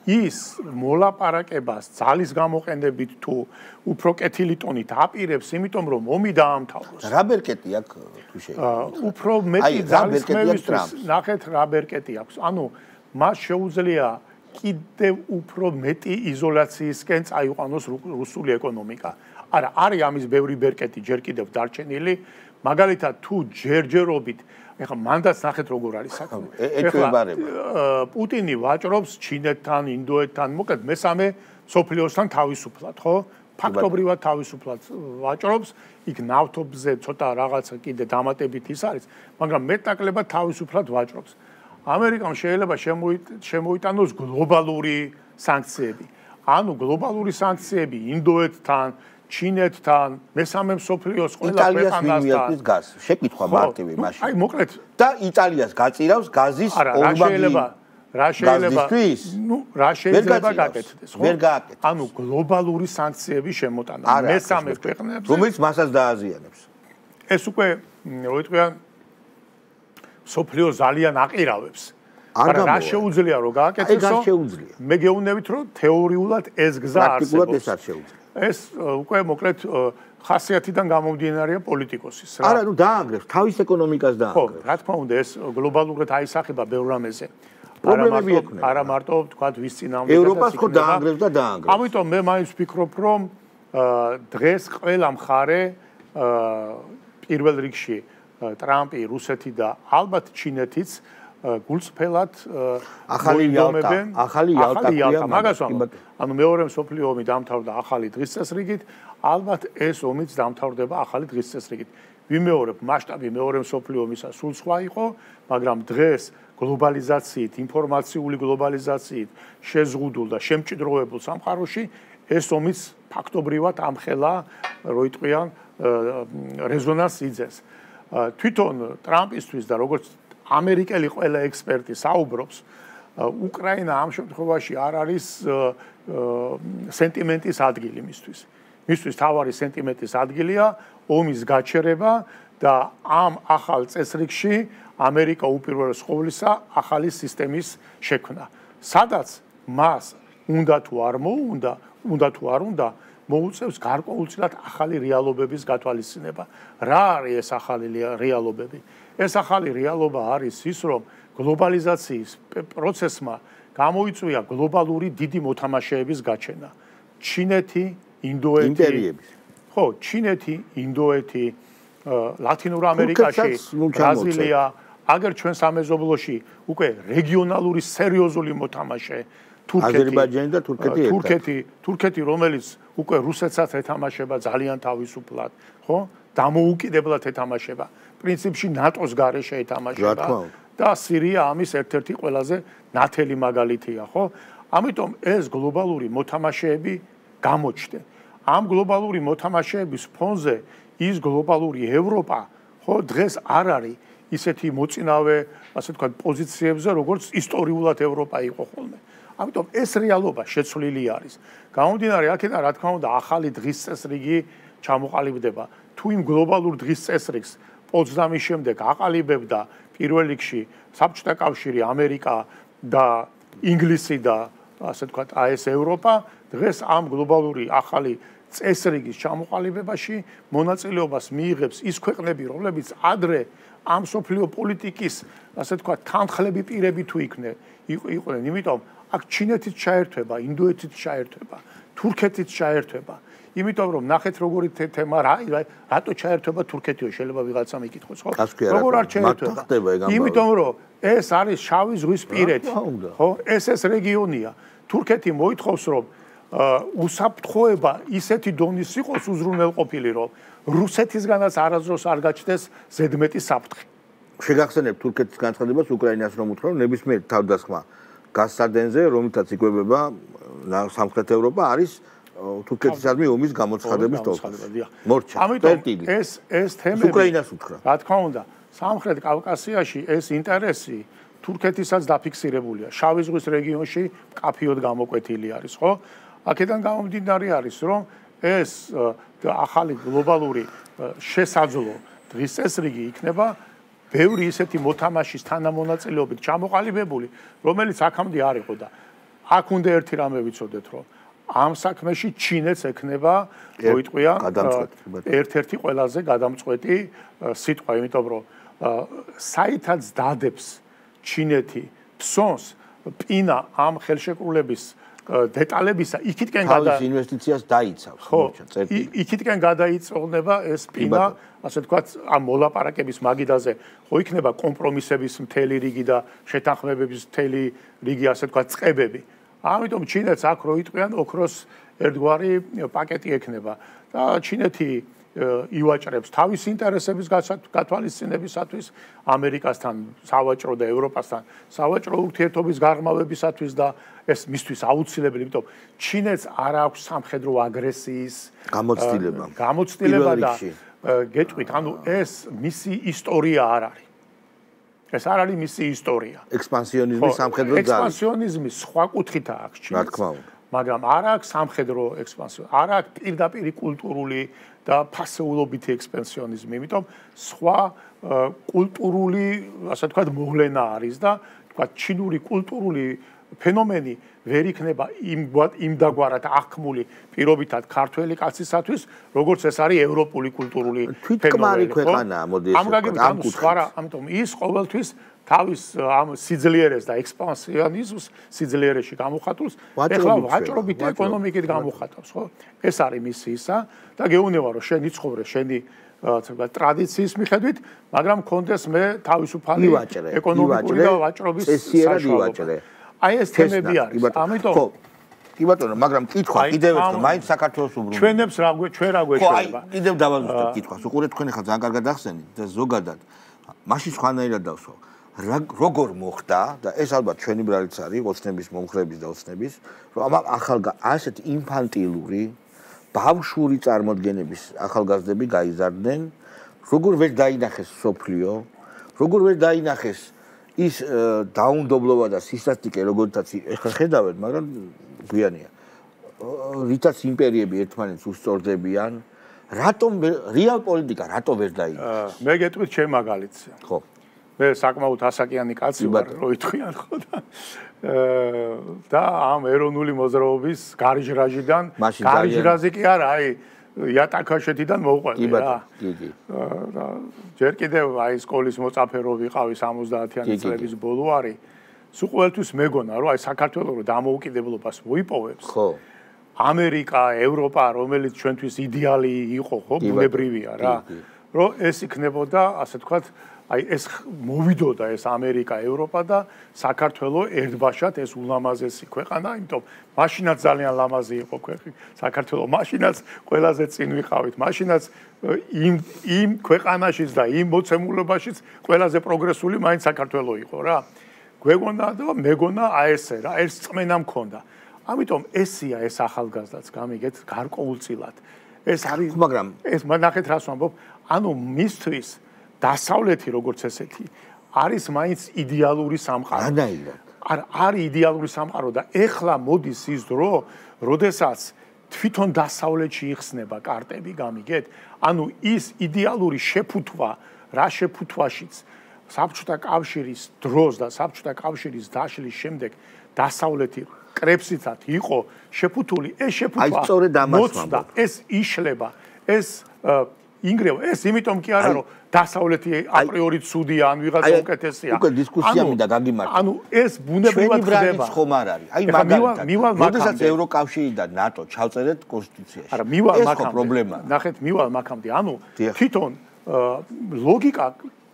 ის მოლაპარაკებას ძალის გამოყენებით თუ უფრო კეთილი ტონით აპირებს, იმიტომ რომ ომი დაამთავროს. რა ბერკეტი აქვს თუ შეიძლება? უფრო მეტი ძალისხმევისთვის ნახეთ რა ბერკეტი აქვს. ანუ მას შეუძლია კიდევ უფრო მეტი იზოლაციისკენ წაიყვანოს რუსული ეკონომიკა. არა, არის ამის ბევრი ბერკეტი ჯერ კიდევ დარჩენილი, მაგალითად თუ ჯერჯერობით ეხლა მანდაც ნახეთ როგორ არის საქმე. პუტინი ვაჭრობს ჩინეთთან, ინდოეთთან, მოკლედ მესამე მსოფლიოსთან თავისუფლად, ხო? ფაქტობრივად თავისუფლად ვაჭრობს, იქ ნავთობზე ცოტა რაღაცა კიდე დამატებით ის არის, მაგრამ მეტნაკლებად თავისუფლად ვაჭრობს. ამერიკამ შეიძლება შემოიტანოს გლობალური სანქციები. ანუ გლობალური სანქციები ინდოეთთან, ჩინეთთან, მესამე მსოფლიოს ყველა ქვეყანასთან. შეკითხვა მარტივი მაშინ. აი მოკლედ და იტალიას გაწირავს გაზის ორმაგი. რა შეიძლება გაკეთდეს, ხო? ვერ გააკეთეს. ანუ გლობალური სანქციები შემოტანა მესამე ქვეყნებზე, რომელიც მასაც დააზიანებს. ეს უკვე როიტყვიან მსოფლიოს ძალიან აყირავებს. მაგრამ რა შეუძლია რომ გააკეთესო? მე გეუბნებით რომ თეორიულად ეს გზა არსებობს. პრაქტიკულად ეს არ შეუძლია. ეს უკვე მოკლედ ხასიათიდან გამომდინარეა პოლიტიკოსის რა. არა, ნუ დაანგრევს, თავის ეკონომიკას დაანგრევს. ხო, რა თქმა უნდა, ეს გლობალურად აისახება ბევრ რამეზე. პრობლემები ექნება. არა მარტო თქვა ვის წინააღმდეგ ევროპას ხო დაანგრევს და დაანგრევს. ამიტომ მე მაინც ვფიქრობ, რომ დღეს ყველა მხარე პირველ რიგში ტრამპი, რუსეთი და ალბათ ჩინეთიც გულწრფელად ახალი იალტა მაგას ვამბობ. ანუ მეორე მსოფლიო ომი დამთავრდა ახალი დღის წესრიგით, ალბათ ეს ომიც დამთავრდება ახალი დღის წესრიგით. ვიმეორებ, მასშტაბი მეორე მსოფლიო ომისა სულ სხვა იყო, მაგრამ დღეს გლობალიზაციით, ინფორმაციული გლობალიზაციით შეზღუდულ და შემჭიდროვებულ სამყაროში ეს ომიც ფაქტობრივად ამხელა, რო იტყვიან, რეზონანსს იძენს. თვითონ ტრამპისთვის და როგორც ამერიკელი ყველა ექსპერტი საუბრობს, უკრაინა ამ შემთხვევაში არ არის სენტიმენტის ადგილი მისთვის. მისთვის თავარი სენტიმენტის ადგილია ომის გაჩერება და ამ ახალ წესრიგში ამერიკა უპირველეს ყოვლისა ახალი სისტემის შექმნა. სადაც მას უნდა თუ არ უნდა მოუწევს გარკვეულწილად ახალი რეალობების გათვალისწინება. რა არის ეს ახალი რეალობები? ეს ახალი რეალობა არის ის, რომ გლობალიზაციის პროცესმა გამოიწვია გლობალური დიდი მოთამაშეების გაჩენა. ჩინეთი, ინდოეთი, ხო, ჩინეთი, ინდოეთი, ლათინურ ამერიკაში, ბრაზილია, აგერ ჩვენ სამეზობლოში უკვე რეგიონალური სერიოზული მოთამაშე აზერბაიჯანი და თურქეთი, რომელიც უკვე რუსეთსაც ეთამაშება ძალიან თავისუფლად, ხო? დამოუკიდებლად ეთამაშება. პრინციპში ნატოს გარეშე ეთამაშება და სირია ამის ერთ-ერთი ყველაზე ნათელი მაგალითია, ხო? ამიტომ ეს გლობალური მოთამაშეები გამოჩნდნენ. ამ გლობალური მოთამაშეების ფონზე ის გლობალური ევროპა, ხო, დღეს არ არის ისეთი მოწინავე, ასე ვთქვათ, პოზიციებზე, როგორც ისტორიულად ევროპა იყო ხოლმე. ამიტომ ეს რეალობა შეცვლილი არის. გამომდინარე აქედან, რა თქმა უნდა, ახალი დღის წესრიგი ჩამოყალიბდება. თუ იმ გლობალურ დღის წესრიგს პოცდამის შემდეგ აყალიბებდა პირველ რიგში საბჭოთა კავშირი, ამერიკა და ინგლისი და ასე ვთქვათ, ეს ევროპა, დღეს ამ გლობალური ახალი წესრიგის ჩამოყალიბებაში მონაწილეობას მიიღებს ის ქვეყნები, რომლებიც ადრე ამ სოფლიო პოლიტიკის, ასე ვთქვათ, თანხლები პირები თუ იყვნენ, იმიტომ აქ ჩინეთიც ჩაერთვება, ინდოეთიც ჩაერთვება, თურქეთიც ჩაერთვება. იმიტომ რომ ნახეთ როგორი თემა რატო ჩაერთვება თურქეთიო შეიძლება ვიღაცამ იკითხოს, ხო? როგორ არ ჩაერთვება? იმიტომ რომ ეს არის შავი ზღვის პირეთი, ხო? ეს რეგიონია. თურქეთი მოითხოვს რომ უსაფრთხოება ისეთი დონის იყოს უზრუნველყოფილი, რომ რუსეთისგანაც არასდროს არ გაჩნდეს ზედმეტი საფრთხე. შეგახსენებთ თურქეთის განცხადებას უკრაინას რომ უთხრა რომ ნებისმიერ თავდასხმა გასცადენზე, რომელთაც იკვებება სამხრეთ ევროპა არის თურქეთისადმი ომის გამოცხადების თვალსაზრისით. მორჩა. ამიტომ ეს თემები უკრაინას უთხრა. რა თქმა უნდა, სამხრეთ კავკასიაში ეს ინტერესი თურქეთისაც დაფიქსირებულია. შავი ზღვის რეგიონში მკაფიოდ გამოკვეთილი არის, ხო? აქედან გამომდინარე არის, რომ ეს ახალი გლობალური შესაძლო დღის წესრიგი იქნება ბევრი ისეთი მოთამაშის თანამონაწილეობით ჩამოყალიბებული, რომელიც აქამდე არ იყო და აქ უნდა ერთი რამე ვიცოდეთ, რომ ამ საქმეში ჩინეთს ექნება, მოიტყვია, ერთ-ერთი ყველაზე გადამწყვეტი სიტყვა, იმიტომ რომ საითაც დადებს ჩინეთი ფსონს პინა ამ ხელშეკრულების დეტალებისა იქითკენ თავის ინვესტიციას დაიცავს, იქითკენ გადაიწოვნება ეს პინა, ასე ვთქვათ, ამ მოლაპარაკების მაგიდაზე, ხო იქნება კომპრომისების მთელი რიგი და შეთანხმებების მთელი რიგი, ასე ვთქვათ, წყებები. ამიტომ ჩინეთს აქ რო იტყვიან ოქროს ერთგვარი პაკეტი ექნება და ჩინეთი ივაჭრებს თავის ინტერესების გათვალისწინებისათვის ამერიკასთან სავაჭრო და ევროპასთან სავაჭრო ურთიერთობის გაღრმავებისათვის და ეს მისთვის აუცილებელი, იმიტომ ჩინეთს არ აქვს სამხედრო აგრესიის გამოცდილება და გეტყვით, ანუ ეს მისი ისტორია არ არის. ეს არ არის მისი ისტორია. ექსპანსიონიზმის სამხედრო ძალა. ექსპანსიონიზმის სხვა კუთხით აქვს ჩინეთს. რა თქმა უნდა. მაგრამ არ აქვს სამხედრო ექსპანსია, არ აქვს პირდაპირ კულტურული და ფასეულობითი ექსპანსიონიზმი, იმიტომ სხვა კულტურული, ასე ვთქვათ, მოვლენა არის და ვთქვათ, ჩინური კულტურული ფენომენი ვერ იქნება იმდაგვარად აღქმული პირობითად ქართველი კაცისათვის, როგორც ეს არის ევროპული კულტურული თვითკმარი ქვეყანაა, მოდი ესე ვთქვათ, ამ კუთხით. ამიტომ ის ყოველთვის თავის ამ სიძლიერეს და ექსპანსიონიზმს სიძლიერეში გამოხატავს, ეხლა ვაჭრობით ეკონომიკით გამოხატავს, ხო? ეს არის მისი ისა და გეუბნება რომ შენი ცხოვრე, შენი ტრადიციის მიხედვით, მაგრამ კონდეს მე თავისუფალი ეკონომიკური და ვაჭრობის საშუალება. აი ეს თემები არის. ამიტომ ხო. კი ბატონო, მაგრამ კითხვა კიდევ ერთხელ, მაინც საქართველოს უბრუნდება. ჩვენებს ჩვენ რა გვეშველება? ხო, კიდევ დავაზუსტებ კითხვას. უყურეთ თქვენ ახლა ძალიან კარგად ახსენეთ და ზოგადად მაშინ სხვანაირად დავსვა. როგორ მოხდა და ეს ალბათ ჩვენი ბრალიც არის ოცნების მომხრების და ოცნების რომ ასეთ ინფანტილური ბავშვური წარმოდგენების ახალგაზრდები გაიზარდნენ როგორ ვერ დაინახეს სოფლიო როგორ ვერ დაინახეს ის დაუნდობლობა და სისასტიკე როგორცაც ეხლა ხედავთ მაგრამ გვიანია რითაც იმპერიები ერთმანეთს უსწორდებიან რატომ რეალ პოლიტიკა რატო ვერ დაინახეს მე გეტყვით ჩემ მაგალითს ხო მე საკმაოდ ასაკიანი კაცი ვარ რო ითქვიან ხო და ამ ეროვნული მოძრაობის გარიჟრაჟიდან გარიჟრაზი კი არა აი იატაკაშეთიდან მოვყვები რა ჯერ კიდევ აი სკოლის მოწაფე რო ვიყავი 70-იანი წლების ბოლო არის სულ ყოველთვის მეგონა რომ აი საქართველოს რო დამოუკიდებლობას მოიპოვებს ხო ამერიკა ევროპა რომელიც ჩვენთვის იდეალი იყო ხო ბუნებრივია რა რომ ეს იქნებოდა ასე თქვათ აი ეს მოვიდოდა ეს ამერიკა ევროპა და საქართველოს ერთბაშად ეს ულამაზესი ქვეყანა იმიტომ მაშინაც ძალიან ლამაზი იყო საქართველოს მაშინაც ყველაზე წინ ვიყავით მაშინაც იმ ქვეყანაშიც და იმ მოცემულობაშიც ყველაზე პროგრესული მაინც საქართველოს იყო რა გვეგონა და მეგონა აი ესე რა ეს წმენა მქონდა ამიტომ ესია ეს ახალგაზრდაც გამიგეთ გარკვეულწილად ეს არის მაგრამ ეს ნახეთ რას ვამბობ ანუ მისთვის დასავლეთი როგორც ესეთი არის მაინც იდეალური სამყარო. არა არის იდეალური სამყარო და ეხლა მოდის ის დრო, როდესაც თვითონ დასავლეთში იხსნება კარტები, გამიგეთ? ანუ ის იდეალური შეფუთვა, რა შეფუთვაშიც საბჭოთა კავშირის დროს და საბჭოთა კავშირის დაშლის შემდეგ დასავლეთი კრებსიცად იყო შეფუთული, ეს შეფუთვა მოცდა, ეს იშლება, ეს ინგრევა, ეს იმიტომ კი არა რომ დასავლეთი აპრიორი ცუდია, ან ვიღაცა უკეთესია. უკვე დისკუსია მინდა გაგიმართო. ანუ ეს ბუნებრივად ხდება. ხომ არ არის. აი მაგალითად, როდესაც ევროკავშირი და ნატო ჩავწერეთ კონსტიტუციაში. არა, მივალ მაგამდე. ეს ხო პრობლემაა. ნახეთ, მივალ მაგამდე. ანუ თვითონ ლოგიკა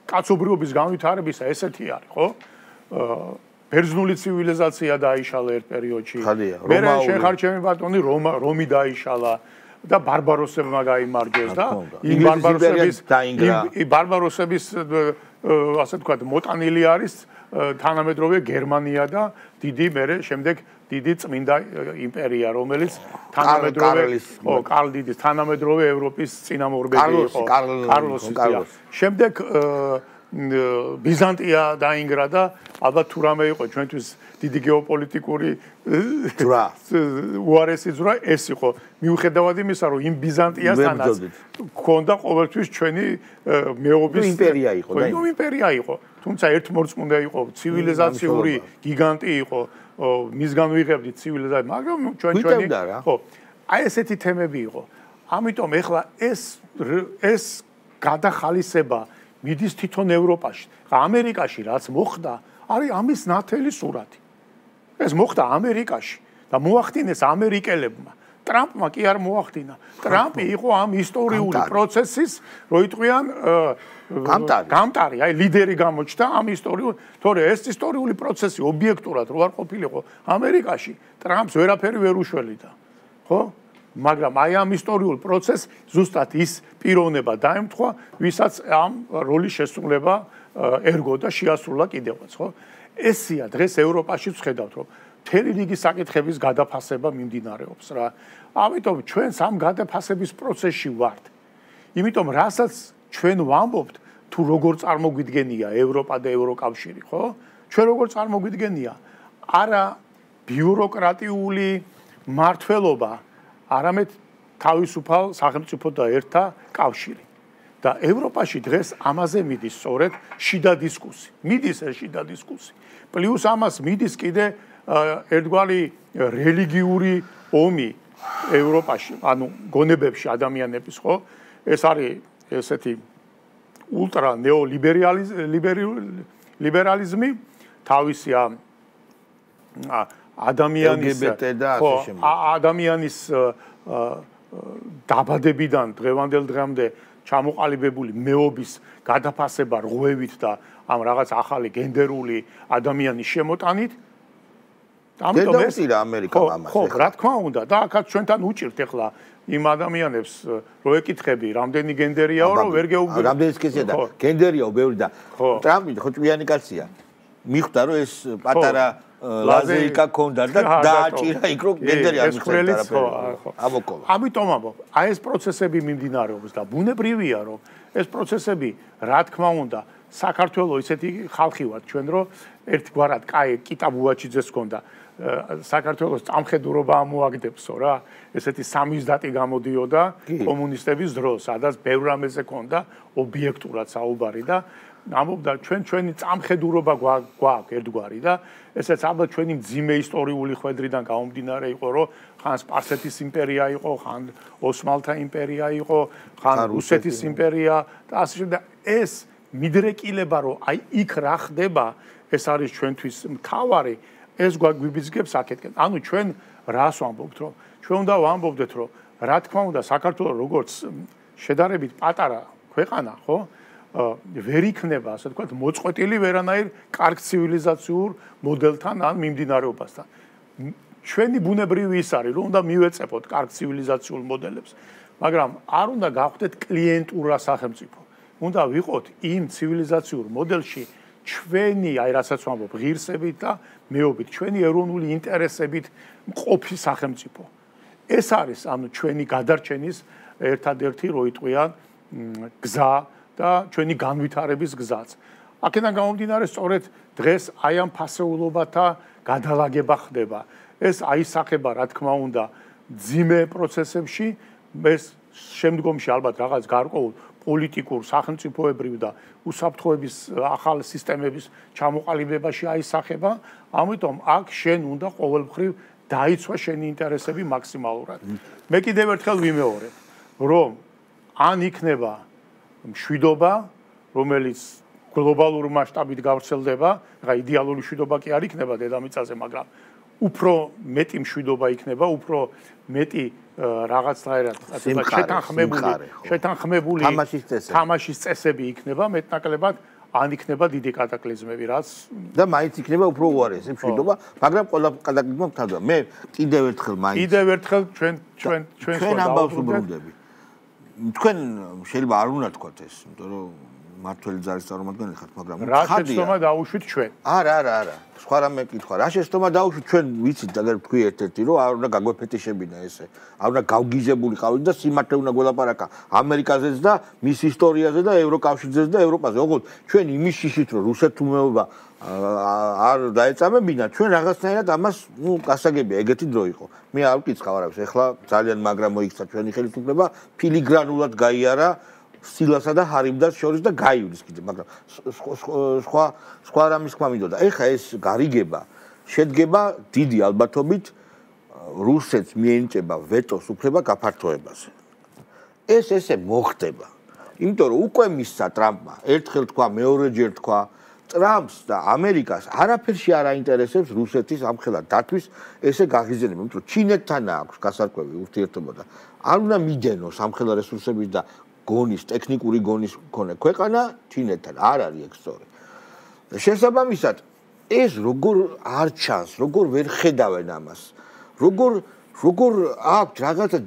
კაცობრიობის განვითარებისა ესეთი არის, ხო? ბერძნული ცივილიზაცია დაიშალა ერთ პერიოდში. მე შეხარჩემი ბატონი რომი დაიშალა. და ბარბაროსებმა გაიმარჯვეს და იმ ბარბაროსების ასე ვთქვათ მოტანილი არის თანამედროვე გერმანია და დიდი მერე შემდეგ დიდი წმინდა იმპერია რომელიც თანამედროვე კარლ დიდის თანამედროვე ევროპის წინამორბედი იყო კარლოსი შემდეგ ბიზანტია დაინგრა და ალბათ თუ რამე იყო ჩვენთვის დიდი გეოპოლიტიკური უარესი ძვრა ეს იყო მიუხედავად იმისა რომ იმ ბიზანტიასთანაც ქონდა ყოველთვის ჩვენი მეობის იმპერია იყო და იმპერია იყო თუმცა ერთმორწმუნე იყო ცივილიზაციური გიგანტი იყო მისგან ვიღებდით ცივილიზაცია მაგრამ ჩვენი ხო აი ესეთი თემები იყო ამიტომ ეხლა ეს გადახალისება მიდის თვითონ ევროპაში. ამერიკაში რაც მოხდა, არის ამის ნათელი სურათი. ეს მოხდა ამერიკაში და მოახდინეს ამერიკელებმა. ტრამპმა კი არ მოახდინა. ტრამპი იყო ამ ისტორიული პროცესის, რო იტყვიან გამტარი, აი ლიდერი გამოჩნდა ამ ისტორიულ, თორე ეს ისტორიული პროცესი ობიექტურად რო არ ყოფილიყო ამერიკაში, ტრამპს ვერაფერი ვერ უშველიდა. ხო? მაგრამ აი ამ ისტორიულ პროცესს ზუსტად ის პიროვნება დაემთხვა, ვისაც ამ როლის შესრულება ერგო და შეასრულა კიდევაც, ხო? ესია დღეს ევროპაში ვხედავთ, რომ მთელი რიგი საკითხების გადაფასება მიმდინარეობს რა. ამიტომ ჩვენ სამ გადაფასების პროცესში ვართ. იმიტომ რასაც ჩვენ ვამბობთ, თუ როგორ წარმოგვიდგენია ევროპა და ევროკავშირი, ხო? ჩვენ როგორ წარმოგვიდგენია? არა ბიუროკრატიული მართლობა არამედ თავისუფალ სახელმწიფოთა ერთა კავშირი. და ევროპაში დღეს ამაზე მიდის სწორედ შიდა დისკუსი. მიდის ეს შიდა დისკუსი. პლუს ამას მიდის კიდე ერთგვარი რელიგიური ომი ევროპაში, ანუ გონებებში ადამიანების, ხო? ეს არის ესეთი ულტრა ნეოლიბერალიზმი, თავისი ადამიანის ადამიანის დაბადებიდან დღევანდელ დღემდე ჩამოყალიბებული მეობის გადაფასება რღვევით და ამ რაღაც ახალი გენდერული ადამიანის შემოტანით ამიტომ ეს ამერიკამ ამას. ხო, რა თქმა უნდა და აქაც ჩვენთან უჭირთ ახლა იმ ადამიანებს რო ეკითხები, რამდენი გენდერიაო, რომ ვერ გეუბნები. რამდენი სქესია და გენდერიაო ბევრი და ტრამპი ხო ჭვიანი კაცია. მიხვდა რომ ეს პატარა ლაზერიკა ქონდა და დააჭირა იქ რომ გენდერი არ მიხვდა რა. ამოკოლა. ამიტომ ამბობ, აი ეს პროცესები მიმდინარეობს და ბუნებრივია რომ ეს პროცესები რა თქმა უნდა საქართველოს ისეთი ხალხი ვართ ჩვენ რომ ერთგვარად კაი კიტაბუაჩიძეს ჰქონდა საქართველოს წამხედურობა ამოაგდებსო რა ესეთი სამიზდატი გამოდიოდა კომუნისტების დროს სადაც ბევრ რამეზე ჰქონდა ობიექტურად საუბარი და ამბობდა ჩვენი წამხედურობა გვაქვს ერთგვარი და ესეც ალბათ ჩვენი მძიმე ისტორიული ხვედრიდან გამომდინარე იყო რომ ხან სპარსეთის იმპერია იყო ხან ოსმალთა იმპერია იყო ხან რუსეთის იმპერია და ასე შემდეგ ეს მიდრეკილება რომ აი იქ რა ხდება ეს არის ჩვენთვის მთავარი ეს გვიბიძგებს აქეთკენ ანუ ჩვენ რას ვამბობთ რომ ჩვენ უნდა ვამბობდეთ რომ რა თქმა უნდა საქართველოს როგორც შედარებით პატარა ქვეყანა ხო ვერ იქნება ასე ვთქვათ მოწყვეტილი ვერანაირ კარგ ცივილიზაციურ მოდელთან ან მიმდინარეობასთან ჩვენი ბუნებრივი ის არის რომ უნდა მივეწეფოთ კარგ ცივილიზაციურ მოდელებს მაგრამ არ უნდა გავხდეთ კლიენტურა სახელმწიფო უნდა ვიყოთ იმ ცივილიზაციურ მოდელში ჩვენი აი რასაც ვამბობ ღირსებით და მეობით ჩვენი ეროვნული ინტერესებით მყოფი სახელმწიფო ეს არის ანუ ჩვენი გადარჩენის ერთადერთი რო იტყვიან გზა და ჩვენი განვითარების გზაც. აქედან გამომდინარე სწორედ დღეს აი ამ ფასეულობათა გადალაგება ხდება. ეს აისახება რა თქმა უნდა ძიმე პროცესებში, ეს შემდგომში ალბათ რაღაც გარკვეულ პოლიტიკურ, სახელმწიფოებრივ და უსაფრთხოების ახალ სისტემების ჩამოყალიბებაში აისახება. ამიტომ აქ შენ უნდა ყოველმხრივ დაიცვა შენი ინტერესები მაქსიმალურად. მე კიდევ ერთხელ ვიმეორებ, რომ ან იქნება მშვიდობა, რომელიც გლობალურ მასშტაბით გავრცელდება, რა იდეალური მშვიდობა კი არ იქნება დედამიწაზე, მაგრამ უფრო მეტი მშვიდობა იქნება, უფრო მეტი რაღაცნაირად შეთანხმებული თამაშის წესები იქნება, მეტნაკლებად ან იქნება დიდი კატაკლიზმები, რაც და მაინც იქნება უფრო უარესი მშვიდობა, მაგრამ ყველა კატაკლიზმმა მთავრდება. მე კიდევ ერთხელ ჩვენ ამბავს უბრუნდები. თქვენ შეიძლება არ უნდა თქვათ ეს, იმიტომ რომ მართველი ძალის წარმომადგენელი ხართ, მაგრამ რა შეცდომა დაუშვით ჩვენ? არა. სხვა რამე კითხვა. რა შეცდომა დაუშვით ჩვენ ვიცით და თქვი ერთ-ერთი რომ არ უნდა გაგვეფეთიშებინა ესე. არ უნდა გავგიზებული ყავით და სიმართლე უნდა გველაპარაკა ამერიკაზეც და მის ისტორიაზე და ევროკავშირზეც და ევროპაზე. ოღონდ ჩვენ იმის შიშით რომ რუსეთუმეობა არ დაეწამებინა, ჩვენ რაღაცნაირად ამას, გასაგებია, ეგეთი დრო იყო. მე არ ვკითხავ არაფერს. ეხლა ძალიან მაგრამ მოიქცა ჩვენი ხელისუფლება, ფილიგრანულად გაიარა სილასა და ჰარიმდას შორის და გაივლის კიდე, მაგრამ სხვა რამის თქვა მინდოდა. ეხლა ეს გარიგება შედგება დიდი ალბათობით რუსეთს მიენიჭება ვეტოს უფლება გაფართოებაზე. ეს ესე მოხდება. იმიტომ რომ უკვე მისცა ტრამპმა, ერთხელ თქვა, მეორეჯერ თქვა, ტრამპს და ამერიკას არაფერში არ აინტერესებს რუსეთის ამხელა დათვის ესე გაღიზიანება, იმიტომ რომ ჩინეთთან აქვს გასარკვევი ურთიერთობა და არ უნდა მიდენოს ამხელა რესურსების და გონის, ტექნიკური გონის მქონე ქვეყანა ჩინეთთან არ არის ეგ სწორი. შესაბამისად, ეს როგორ არ ჩანს, როგორ ვერ ხედავენ ამას. როგორ აქვს რაღაცა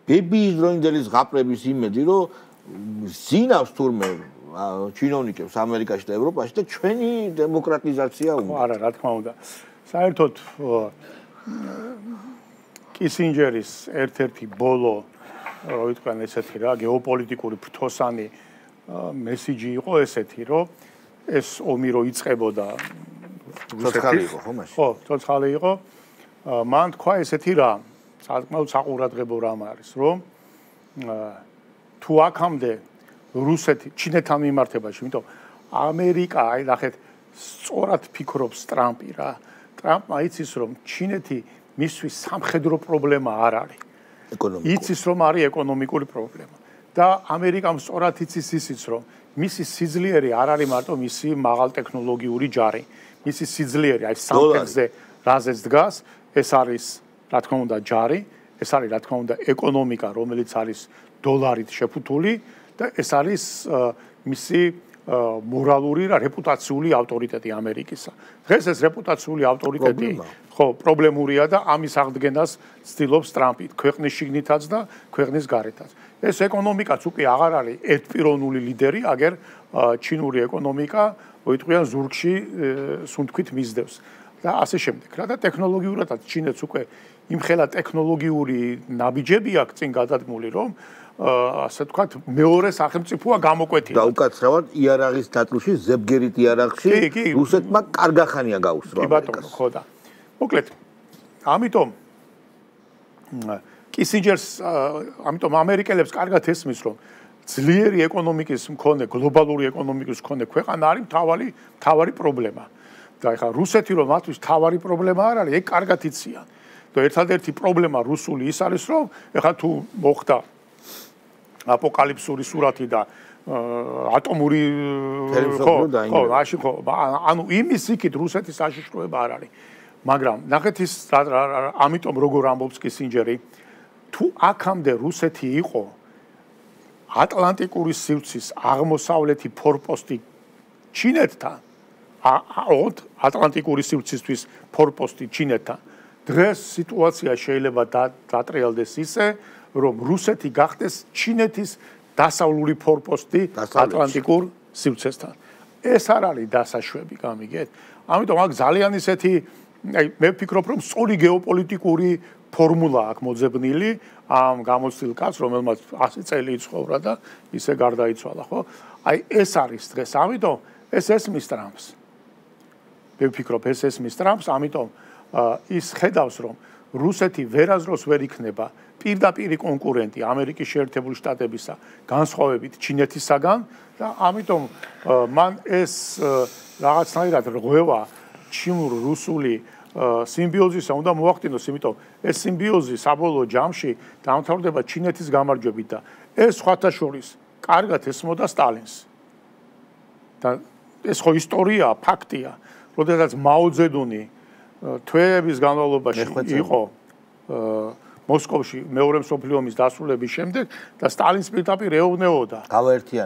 ბებიის დროინდელი ზღაპრების იმედი, რომ ზინავს თურმე ჩინოვნიკებს ამერიკაში და ევროპაში და ჩვენი დემოკრატიზაცია უნდა. არა, რა თქმა უნდა. საერთოდ კისინჯერის ერთ-ერთი ბოლო რო იტყვიან ესეთი რა გეოპოლიტიკური ფრთოსანი მესიჯი იყო ესეთი რომ ეს ომი რო იწყებოდა ცოცხალი იყო ხო მაშინ? ხო, ცოცხალი იყო. მან თქვა ესეთი რა, საკმაოდ საყურადღებო რამ არის, რომ თუ აქამდე რუსეთი ჩინეთთან მიმართებაში, იმიტომ ამერიკა, აი ნახეთ, სწორად ფიქრობს ტრამპი რა. ტრამპმა იცის რომ ჩინეთი მისთვის სამხედრო პრობლემა არ არის. იცის რომ არის ეკონომიკური პრობლემა და ამერიკამ სწორად იცის ისიც რომ მისი სიძლიერე არ არის მარტო მისი მაღალტექნოლოგიური ჯარი მისი სიძლიერე აი სამხედროზე რაზეც დგას ეს არის რა თქმა უნდა ჯარი ეს არის რა თქმა უნდა ეკონომიკა რომელიც არის დოლარით შეფუთული და ეს არის მისი მორალური და რეპუტაციული ავტორიტეტი ამერიკისა. დღეს ეს რეპუტაციული ავტორიტეტი ხო პრობლემურია და ამის აღდგენას ცდილობს ტრამპი ქვეყნის შიგნითაც და ქვეყნის გარეთაც. ეს ეკონომიკაც უკვე აღარ არის ერთპიროვნული ლიდერი, აგერ ჩინური ეკონომიკა მოიტყვიან ზურგში სუნთქვით მისდევს და ასე შემდეგ. რათა ტექნოლოგიურადაც ჩინეთს უკვე იმხელა ტექნოლოგიური ნაბიჯები აქვს წინ გადადგმული, რომ ასე თქვათ მეორე სახელმწიფოა გამოკვეთილი. და უკაცრავად იარაღის დატლში, ზებგერით იარაღში რუსეთმა კარგახანია გაუსწრო. კი ბატონო, ხო და. მოკლედ, ამიტომ კისინჯერს, ამიტომ ამერიკელებს კარგად ესმის, რომ ძლიერი ეკონომიკის მქონე, გლობალური ეკონომიკის მქონე ქვეყანა არის მთავარი პრობლემა. და ეხლა რუსეთი რომ მათთვის მთავარი პრობლემა არ არის, ეგ კარგად იციან. და ერთადერთი პრობლემა რუსული ის არის, რომ ეხლა თუ მოხდა აპოკალიფსური სურათი და ატომური ხო, ანუ იმის იქით რუსეთის საშიშროება არ არის. მაგრამ ნახეთ ის ამიტომ როგორ ამბობს კისინჯერი, თუ აქამდე რუსეთი იყო ატლანტიკური სივრცის აღმოსავლეთი ფორპოსტი ჩინეთთან, ატლანტიკური სივრცისთვის ფორპოსტი ჩინეთთან, დღეს სიტუაცია შეიძლება დატრიალდეს ისე, რომ რუსეთი გახდეს ჩინეთის დასავლური ფორპოსტი ატლანტიკურ სივრცესთან. ეს არ არის დასაშვები, გამიგეთ? ამიტომ აქ ძალიან ისეთი, მე ვფიქრობ, რომ სწორი გეოპოლიტიკური ფორმულა აქვს მოძებნილი ამ გამოცდილ კაცს, რომელმაც 100 წელი იცხოვრა და ისე გარდაიცვალა, ხო? აი ეს არის დღეს. ამიტომ ეს ესმის ტრამპს. მე ვფიქრობ, ეს ესმის ტრამპს, ამიტომ ის ხედავს, რომ რუსეთი ვერაზროს ვერ იქნება პირდაპირი კონკურენტი ამერიკის შეერთებული შტატებისა განსხვავებით ჩინეთისაგან და ამიტომ მან ეს რაღაცნაირად რღვევა ჩინურ-რუსული სიმბიოზისა უნდა მოახდინოს, იმიტომ ეს სიმბიოზი საბოლოო ჯამში დამთავრდება ჩინეთის გამარჯვებით და ეს სხვათა შორის კარგად ესმოდა სტალინს. და ეს ხო ისტორიაა, ფაქტია, როდესაც მაო ძედუნი თვეების განმავლობაში იყო მოსკოვში მეორე მსოფლიო ომის დასრულების შემდეგ და სტალინს პირდაპირ ეუბნებოდა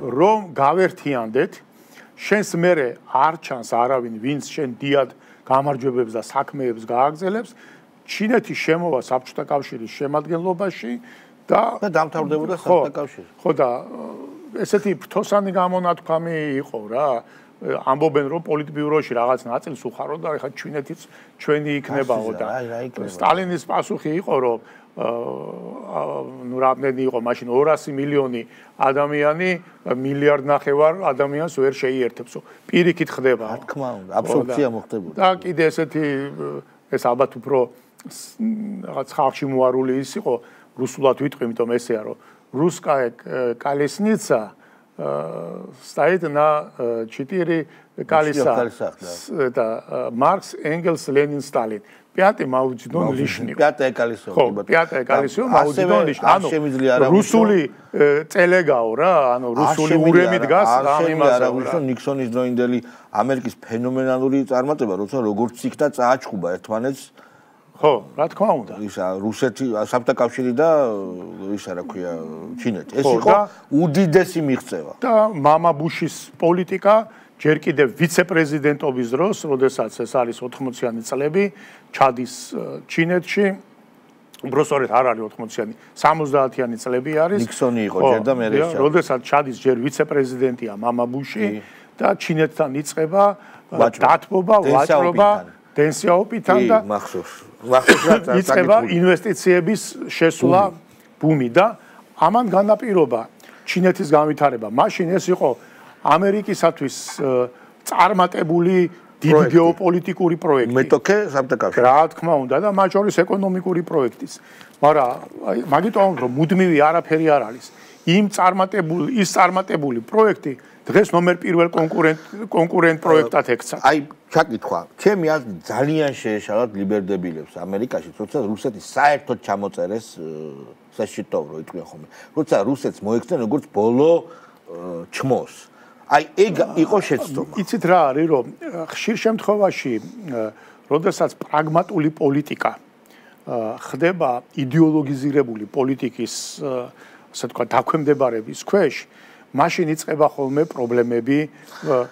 რომ გავერთიანდეთ, შენს მერე არ ჩანს არავინ, ვინც შენ დიად გამარჯვებებს და საქმეებს გააგრძელებს, ჩინეთი შემოვა საბჭოთა კავშირის შემადგენლობაში და დამთავრდებოდა საბჭოთა კავშირი. ხო და ესეთი ფრთოსანი გამონათქვამი იყო რა. ამბობენ რომ პოლიტბიუროში რაღაც ნაწილს უხარო და ეხლა ჩინეთიც ჩვენი იქნებაო და სტალინის პასუხი იყო რომ ნუ რამდენი იყო მაშინ 200 მილიონი ადამიანი მილიარდ ნახევარ ადამიანს ვერ შეიერთებსო პირიქით ხდება რა თქმა უნდა აბსორბცია მოხდებოდა და კიდე ესეთი ეს ალბათ უფრო რაღაც ხალხში მოარული ის იყო რუსულად ვიტყვი იმიტომ ესეა რომ რუსკაე კალესნიცა стоит на 4 колеса. Это Маркс, Энгельс, Ленин, Сталин. Пятый Мао Цзэдун лишний. Пятое колесо. Пятое колесо Мао Цзэдун лишний. Ану русული წელეგაო რა, ანუ რუსული ურემი დგას ამ იმაზე. რა, ნიქსონის დროინდელი ამერიკის ფენომენალური წარმატება, როცა როგორც იქდა წააჩხუბა ერთმანეთს ხო, რა თქმა უნდა. ისა რუსეთი, საბჭოთა კავშირი და ისა რა ქვია, ჩინეთი. ეს იყო უდიდესი მიღწევა. და მამა ბუშის პოლიტიკა ჯერ კიდევ ვიცე-პრეზიდენტობის დროს, როდესაც ეს არის 80-იანი წლები, ჩადის ჩინეთში. უბრალოდ არ არის 80-იანი, 70-იანი წლები არის. ნიქსონი იყო ჯერ და მე ეს. როდესაც ჩადის ჯერ ვიცე-პრეზიდენტია მამა ბუში და ჩინეთთან იწყება დათბობა, ვაჭრობა, დენსიაოპითან და იწყება ინვესტიციების შესვლა ბუმი და ამან განაპირობა ჩინეთის განვითარება. მაშინ ეს იყო ამერიკისათვის წარმატებული დიდი გეოპოლიტიკური პროექტი. მეტოქე საბჭოთა კავშირი. რა თქმა უნდა და მათ შორის ეკონომიკური პროექტიც. მაგრამ მაგიტომ რომ მუდმივი არაფერი არ არის. ის წარმატებული პროექტი დღეს ნომერ პირველ კონკურენტ პროექტად ექცა. აი, ჩაკითხვა. ჩემი აზრით ძალიან შეეშალათ ლიბერდებილებს ამერიკაში, როცა რუსეთი საერთოდ ჩამოწერეს საშიტოვრო იტყვია ხოლმე. როცა რუსეთს მოექცნენ როგორც ბოლო ჩმოს. აი, ეგ იყო შეცდომა. იცით რა არის, რომ ხშირ შემთხვევაში, როდესაც პრაგმატული პოლიტიკა ხდება იდეოლოგიზირებული პოლიტიკის, ასე თქვა, დაქვემდებარების ქვეშ, მაშინ იწყება ხოლმე პრობლემები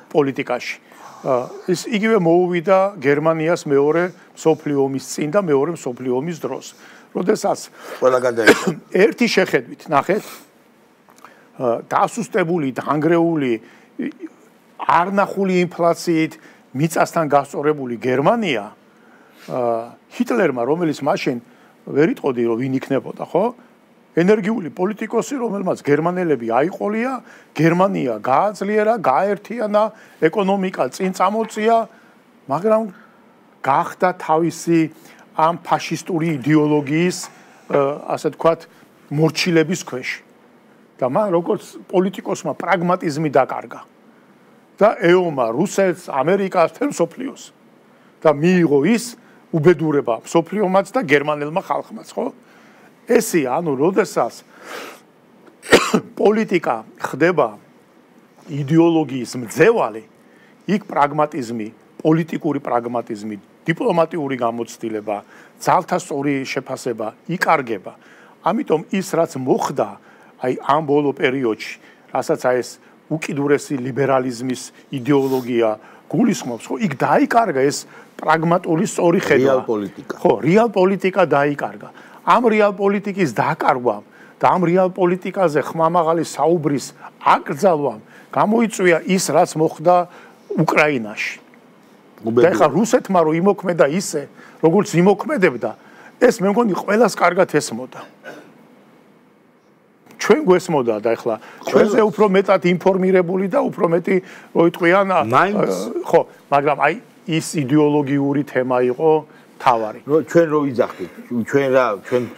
პოლიტიკაში. ის იგივე მოუვიდა გერმანიას მეორე მსოფლიო ომის წინ და მეორე მსოფლიო ომის დროს. როდესაც ყველა გადაიჭრა. ერთი შეხედვით, ნახეთ, დასუსტებული, დანგრეული, არნახული ინფლაციით მიწასთან გასწორებული გერმანია ჰიტლერმა, რომელიც მაშინ ვერ იტყოდი რომ ვინ იქნებოდა, ხო? ენერგიული პოლიტიკოსი, რომელმაც გერმანელები აიყოლია, გერმანია გააძლიერა, გააერთიანა, ეკონომიკა წინ წამოწია, მაგრამ გახდა თავისი ამ ფაშისტური იდეოლოგიის, ასე ვთქვათ, მორჩილების ქვეშ. და მან როგორც პოლიტიკოსმა პრაგმატიზმი დაკარგა და ეომა რუსეთს, ამერიკას, თელ მსოფლიოს და მიიღო ის უბედურება მსოფლიომაც და გერმანელმა ხალხმაც, ხო? ესია, ანუ როდესაც პოლიტიკა ხდება იდეოლოგიის მძევალი, იქ პრაგმატიზმი, პოლიტიკური პრაგმატიზმი, დიპლომატიური გამოცდილება, ძალთა სწორი შეფასება იკარგება. ამიტომ ის რაც მოხდა აი ამ ბოლო პერიოდში, რასაც აი ეს უკიდურესი ლიბერალიზმის იდეოლოგია გულისხმობს, ხო, იქ დაიკარგა ეს პრაგმატული სწორი ხედვა. რეალ პოლიტიკა. ხო, რეალ პოლიტიკა დაიკარგა. ამ რეალ პოლიტიკის დაკარგვამ და ამ რეალ პოლიტიკაზე ხმამაღალი საუბრის აკრძალვამ გამოიწვია ის, რაც მოხდა უკრაინაში. და ეხლა რუსეთმა რო იმოქმედა ისე, როგორც იმოქმედებდა, ეს მე მგონი ყველას კარგად ესმოდა. ჩვენ გვესმოდა და ეხლა ჩვენზე უფრო მეტად ინფორმირებული და უფრო მეტი რო იტყვიან, ხო, მაგრამ აი ის იდეოლოგიური თემა იყო თავარი. ჩვენ რო ვიძახით,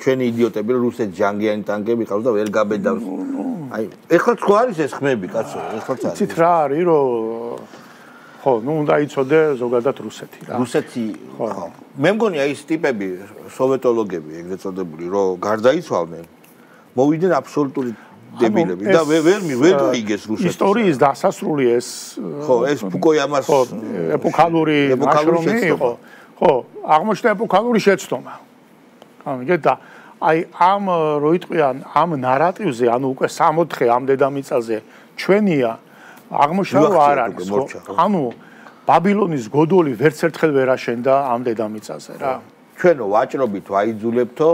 ჩვენი იდიოტები რუსეთ ჯანგიანი ტანკები ყავს და ვერ გაბედავს. აი, ეხლა ხო არის ეს ხმები, კაცო, ეხლაც არის. ცით რა არის, რომ ხო, ნუ უნდა იცოდე ზოგადად რუსეთი რა. რუსეთი, ხო. მე მგონი აი ეს ტიპები, სოვეტოლოგები, ეგრეთ წოდებული, რომ გარდაიცვალნენ, მოვიდნენ აბსოლუტური დებილები და ვერ დაიგეს რუსეთი. ისტორიის დასასრული ეს ხო, ეს ფუკოიამას ეპოქალური ნაშრომი იყო. ხო, აღმოჩნდა ეპოქალური შეცდომა. ამიტომ და აი ამ რო იტყვიან ამ ნარატივზე, ანუ უკვე 60 ამ დედამიწაზე ჩვენია აღმოჩნდა რომ არ არის, ხო? ანუ ბაბილონის გოდოლი ვერც ერთხელ ვერ აშენდა ამ დედამიწაზე რა. ჩვენო ვაჭრობით ვაიძულებთო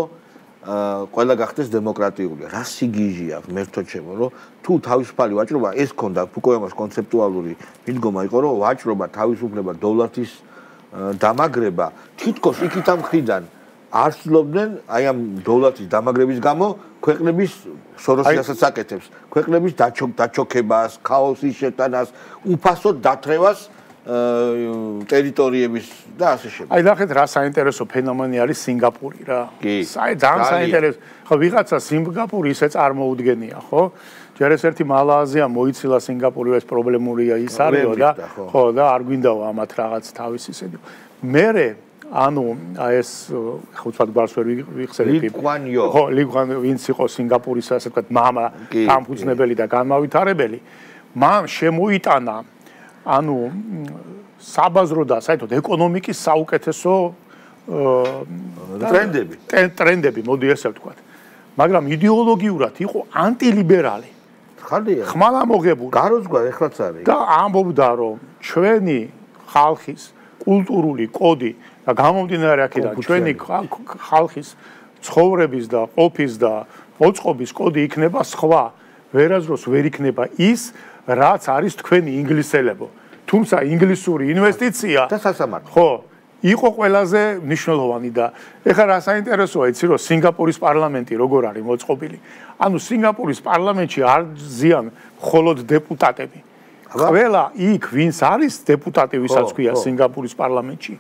ყველა გახდეს დემოკრატიული. რა სიგიჟია ღმერთო ჩემო, რომ თუ თავისუფალი ვაჭრობა ეს ქონდა ფუკოიამას კონცეპტუალური მიდგომა იყო, რომ ვაჭრობა, თავისუფლება, დოლარის დამაგრება თითქოს იქით ამ მხრიდან არ ცდილობდნენ აი ამ დოლარის დამაგრების გამო ქვეყნების სოროსიასაც აკეთებს, ქვეყნების დაჩოქებას, ქაოსის შეტანას, უფასოდ დათრევას ტერიტორიების და ასე შემდეგ. აი ნახეთ რა საინტერესო ფენომენი არის სინგაპური რა. ძალიან საინტერესო. ხო ვიღაცა სინგაპური ისე წარმოუდგენია, ხო? ჯერ ეს ერთი მალააზია მოიცილა სინგაპური ეს პრობლემურია ის არისო და ხო და არ გვინდაო ამათ რაღაც თავის ისეთი. მერე ანუ აი ეს ხო თქვა გვარს ვერ ვიხსენებ. ხო, ლიგვანიო ვინც იყო სინგაპურის ასე ვთქვათ მამა, დამფუძნებელი და განმავითარებელი. მან შემოიტანა ანუ საბაზრო და საერთოდ ეკონომიკის საუკეთესო ტრენდები, მოდი ესე ვთქვათ. მაგრამ იდეოლოგიურად იყო ანტილიბერალი. ხალხია. ხმალამოღებული. გაროზგვა ეხლაც არის. და ამბობდა რომ ჩვენი ხალხის კულტურული კოდი და გამომდინარე აქედან ჩვენი ხალხის ცხოვრების და ყოფის და მოწყობის კოდი იქნება სხვა. ვერასდროს ვერ იქნება ის რაც არის თქვენი ინგლისელებო. თუმცა ინგლისური ინვესტიცია და სასამართლო. ხო, იყო ყველაზე მნიშვნელოვანი და ეხლა რა საინტერესოა იცი რომ სინგაპურის პარლამენტი როგორ არის მოწყობილი. ანუ სინგაპურის პარლამენტში არ ზიან მხოლოდ დეპუტატები. ყველა იქ ვინც არის დეპუტატი, ვისაც ქვია სინგაპურის პარლამენტში,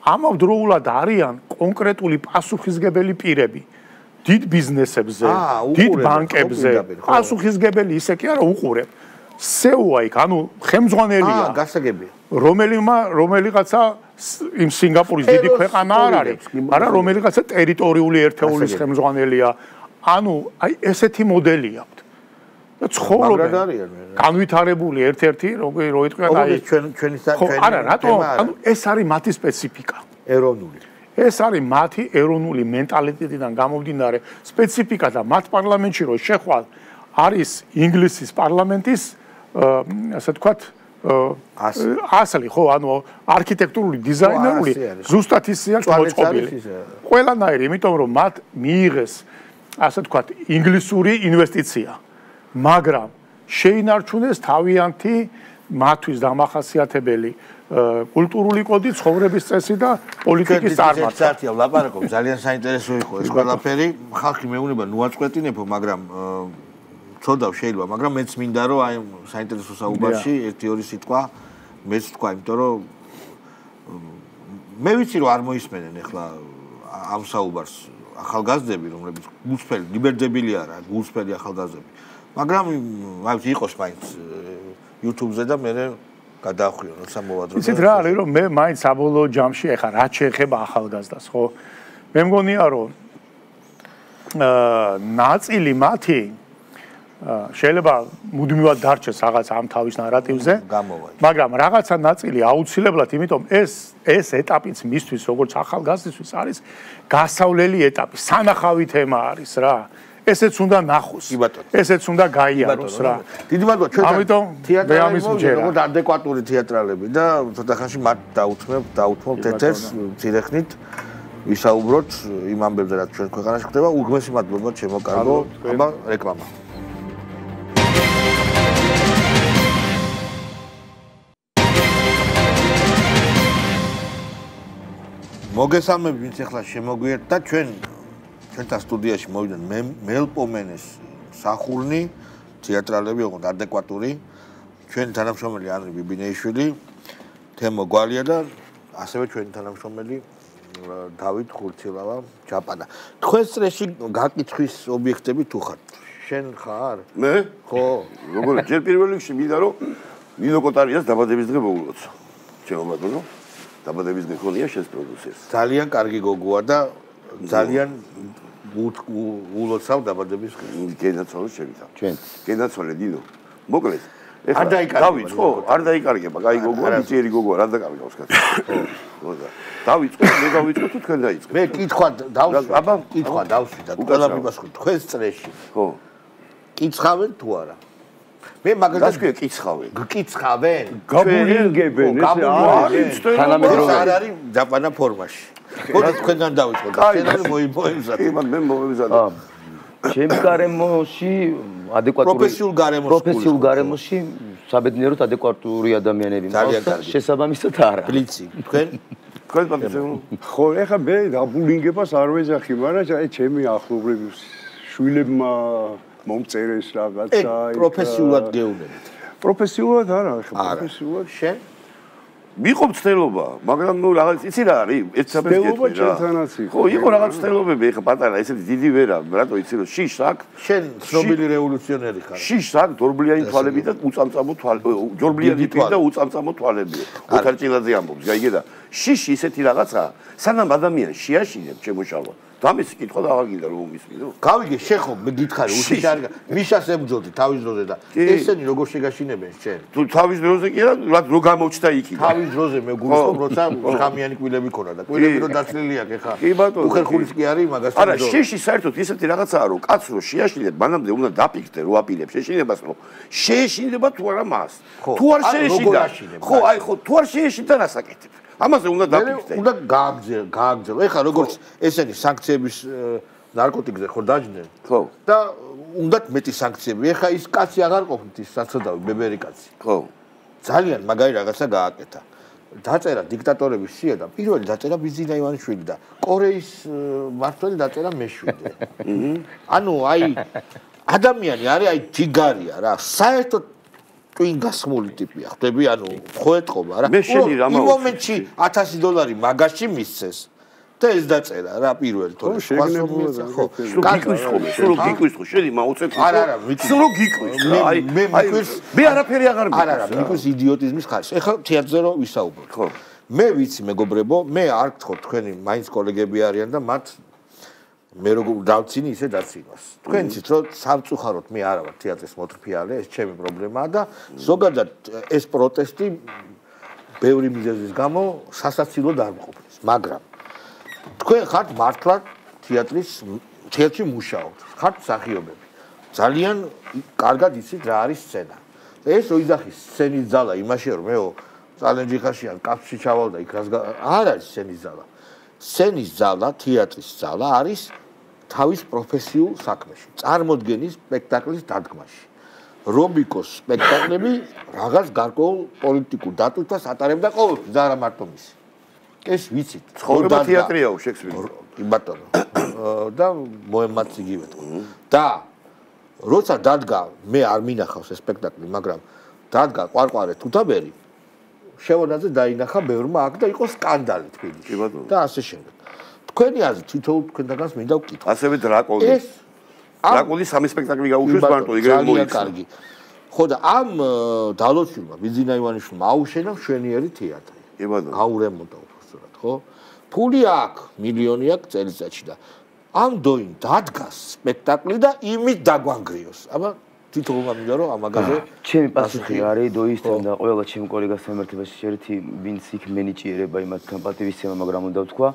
ამავდროულად არიან კონკრეტული პასუხისგებელი პირები. დიდ ბიზნესებზე, დიდ ბანკებზე, პასუხისგებელი ისე კი არა უყურებ. სეუა იქ, ანუ ხელმძღვანელია. გასაგებია. რომელიღაცა იმ სინგაპურის დიდი ქვეყანა არ არის, მაგრამ რომელიღაცა ტერიტორიული ერთეულის ხელმძღვანელია. ანუ აი ესეთი მოდელი აქვს. და ცხოვრობენ. განვითარებული ერთ-ერთი რო იტყვიან აი ჩვენი არა, რატო? ანუ ეს არის მათი სპეციფიკა. ეროვნული. ეს არის მათი ეროვნული მენტალიტეტიდან გამომდინარე სპეციფიკა და მათ პარლამენტში რო შეხვალ არის ინგლისის პარლამენტის ასე ვთქვათ ასლი ხო ანუ არქიტექტურული დიზაინერული ზუსტად ისე აქვს მოწყობილი ყველანაირი იმიტომ რომ მათ მიიღეს ასე ვთქვათ ინგლისური ინვესტიცია მაგრამ შეინარჩუნეს თავიანთი მათთვის დამახასიათებელი კულტურული კოდი, ცხოვრების წესი და პოლიტიკის წარმართვა. ერთია ვლაპარაკობ, ძალიან საინტერესო იყო ეს ყველაფერი. ხალხი მეუბნება ნუაწყვეტინებო, მაგრამ ცოდავ შეიძლება, მაგრამ მეც მინდა რომ აი საინტერესო საუბარში ერთი-ორი სიტყვა მეც თქვა, იმიტომ რომ მე ვიცი რომ არ მოისმენენ ახლა ამ საუბარს ახალგაზრდები, რომლებიც გულწრფელი, ლიბერდებული არა, გულწრფელი ახალგაზრდები. მაგრამ აი იყოს მაინც YouTube-ზე და მე გადაახვიო, როცა მოვადრო. იცით რა არის, რომ მე მაინც საბოლოო ჯამში ეხა რაც შეეხება ახალგაზრდას, ხო? მე მგონია, რომ ნაწილი მათი შეიძლება მუდმივად დარჩეს რაღაც ამ თავის ნარატივზე, მაგრამ რაღაცა ნაწილი აუცილებლად, იმიტომ ეს ეტაპიც მისთვის, როგორც ახალგაზრდისთვის არის გასავლელი ეტაპი, სანახავი თემა არის რა. ესეც უნდა ნახოს. ესეც უნდა გაიაროს რა. დიდი მადლობა ჩვენ თეატრალები როგორც ადეკვატური თეატრალები და ცოტა ხანში მათ დაუთმობთ ეთერს ცირეხნით ვისაუბროთ იმ ამბებზე რაც ჩვენ ქვეყანაში ხდება. უღმესი მადლობა ჩემო კარგო. აბა რეკლამა. მოგესალმებით ვინც ახლა შემოგვიერთდა და ჩვენთან სტუდიაში მოვიდნენ მელპომენეს სახურნი თეატრალები ოღონდ ადეკვატური ჩვენი თანამშრომელი ანრი ბიბინეიშვილი თემო გვალია და ასევე ჩვენი თანამშრომელი დავით ხურცილავა ჯაპანა თქვენ წრეში გაკითხვის ობიექტები თუ ხართ შენ ხარ მე ხო როგორ ჯერ პირველ რიგში მინდა რომ ნინო კოტარიას დაბადების დღე მოვულოცო ჩემო ბატონო დაბადების დღე ხონია შენს პროდიუსერს ძალიან კარგი გოგოა და ძალიან ულოცავ დაბადების დღეს. გენაცვალე შევიდა. ჩვენ. გენაცვალე დინო. მოკლედ. ეხლა დავიწყო, არ დაიკარგება, კაი გოგოა, მიწიერი გოგოა, რა დაკარგავს კაცი. ხო და. დავიწყო, მე დავიწყო თუ თქვენ დაიწყეთ. მე კითხვა დავსვი. აბა კითხვა დავსვი და ყველაფერი გასხვით. თქვენს წრეში. ხო. კიცხავენ თუ არა? მე მაგალითად გასქვია კიცხავენ. გკიცხავენ? გაბულინგებენ, ეს არ არის ჯაპანა ფორმაში. ხოდა თქვენგან დავიწყო და შენ მოიმზადე. მე მომემზადე. ჩემს გარემოში ადეკვატური პროფესიულ გარემოში საბედნიეროდ ადეკვატური ადამიანები მყავს შესაბამისად არა. ბლიცი, თქვენ პატიცემ. ხო, ეხლა მე დაბულინგებას არ ვეძახი, მაგრამ აი ჩემი ახლობლები შვილებმა მომწერეს რაღაცა. პროფესიულად გეუბნებით. პროფესიულად არა, პროფესიულად შენ მიყო ცდელობა, მაგრამ ნუ რაღაც იცი რა არის? ეს საფეხი ცდელობა ჩემთანაც იყო. ხო, იყო რაღაც ცდელობები, ეხა პატარა, ესეთი დიდი ვერა, რატო იცი რომ შიშს აქვს? შენ ცნობილი რევოლუციონერი ხარ. შიშს აქვს დორბლიანი თვალები და უწამწამო თვალები, ჯორბლიანი პირი და უწამწამო თვალები. ოთარჭილაძე ამბობს, გაიგე და შიში ისეთი რაღაცაა, სანამ ადამიანს შეაშინებს შემოშალვა. დამის კითხვა და აღარ გინდა რომ უმისმინო. გავიგე, შენ ხო გითხარი, უშიშ არ მიშას ებრძოლდი თავის დროზე და ესენი როგორ შეგაშინებენ შენ? თუ თავის დროზე კი რა რო გამოჩნდა იქიდან. თავის დროზე მე გულისხმობ, როცა ხამიანი კვილები ქონა და კვილები რო დაცლილი აქვს ეხა. კი ბატონო. უხერხულის კი არის მაგას. არა, შეში საერთოდ ისეთი რაღაცაა რომ კაც რო შეაშინებ, მანამდე უნდა დაფიქრდე რო აპირებ შეშინებას რომ შეეშინება თუ არა მას. თუ არ შეეშინდა. ხო, აი ხო, თუ არ შეეშინდა რასაკეთებ? ამაზე უნდა დაფიქრდე. უნდა გააგზელო. ეხლა როგორც ესენი სანქციების ნარკოტიკზე ხო დაჯდნენ? ხო. და უნდათ მეტი სანქციები. ეხლა ის კაცი აღარ ყოფნით ის საცოდავი ბებერი კაცი. ხო. ძალიან მაგარი რაღაცა გააკეთა. დაწერა დიქტატორების სია და პირველი დაწერა ბიზინა ივანიშვილი და კორეის მმართველი დაწერა მეშვიდე. ანუ აი ადამიანი არის აი ჯიგარია რა. საერთოდ twin გასმული ტიპია. ხდები ანუ ხო ეთყობა რა. იმ მომენტში $1000 მაგაში მისცეს. და ეს დაწერა რა პირველ თორე. ხო, სულ გიკვირს ხო, შედი მაუწეთ. არა, სულ გიკვირს. აი მე არაფერი აღარ მიყავს. არა, მიკვირს იდიოტიზმის ხარჯს. ეხლა თეატრზე რო ვისაუბროთ. ხო. მე ვიცი მეგობრებო, მე არ გთხოვ თქვენი მაინც კოლეგები არიან და მათ მე როგორ დავცინი ისე დაცინოს. თქვენ იცით რომ სამწუხაროდ მე არა ვარ თეატრის მოტრფიალე, ეს ჩემი პრობლემაა და ზოგადად ეს პროტესტი ბევრი მიზეზის გამო სასაცილოდ არ მყოფნის, მაგრამ თქვენ ხართ მართლა თეატრი მუშაობთ, ხართ მსახიობები. ძალიან კარგად იცით რა არის სცენა. ეს რო იძახის სცენის ძალა იმაშია რომ მეო ძალიან ჯიხაშია კაცში ჩავალ და იქ რას არ არის სცენის ძალა. სცენის ძალა, თეატრის ძალა არის თავის პროფესიულ საქმეში, წარმოდგენის სპექტაკლის დადგმაში. რობიკოს სპექტაკლები რაღაც გარკვეულ პოლიტიკურ დატვირთვას ატარებდა ყოველთვის, და არა მარტო მისი. ეს ვიცით, ცხოვრება თეატრიაო შექსპირი. კი ბატონო. და მოემაც იგივე თქო. და როცა დადგა, მე არ მინახავს ეს სპექტაკლი, მაგრამ დადგა ყვარყვარე თუთაბერი, შევონაძე დაინახა ბევრმა აქ და იყო სკანდალი თბილისში. კი ბატონო. და ასე შემდეგ. თქვენი აზრით თითოეულ თქვენთანაც მინდა ვკითხო. ასევე დრაკონი. დრაკონი სამი სპექტაკლი გაუშვეს მარტო იგივე მოიქცა. კარგი. ხო და ამ დალოცილმა ბიზინა ივანიშვილმა აუშენა მშვენიერი თეატრი. კი ბატონო. აურემონტა უბრალოდ, ხო? ფული აქვს, მილიონი აქვს წელიწადში და ამ დოინ დადგას სპექტაკლი და იმით დაგვანგრიოს. აბა თითოეულმა მინდა რომ ამაგაზე ჩემი პასუხი არის დოისთან და ყველა ჩემი კოლეგასთან ერთებაში ერთი ვინც იქ მენიჭიერება იმათთან პატივისცემა, მაგრამ უნდა ვთქვა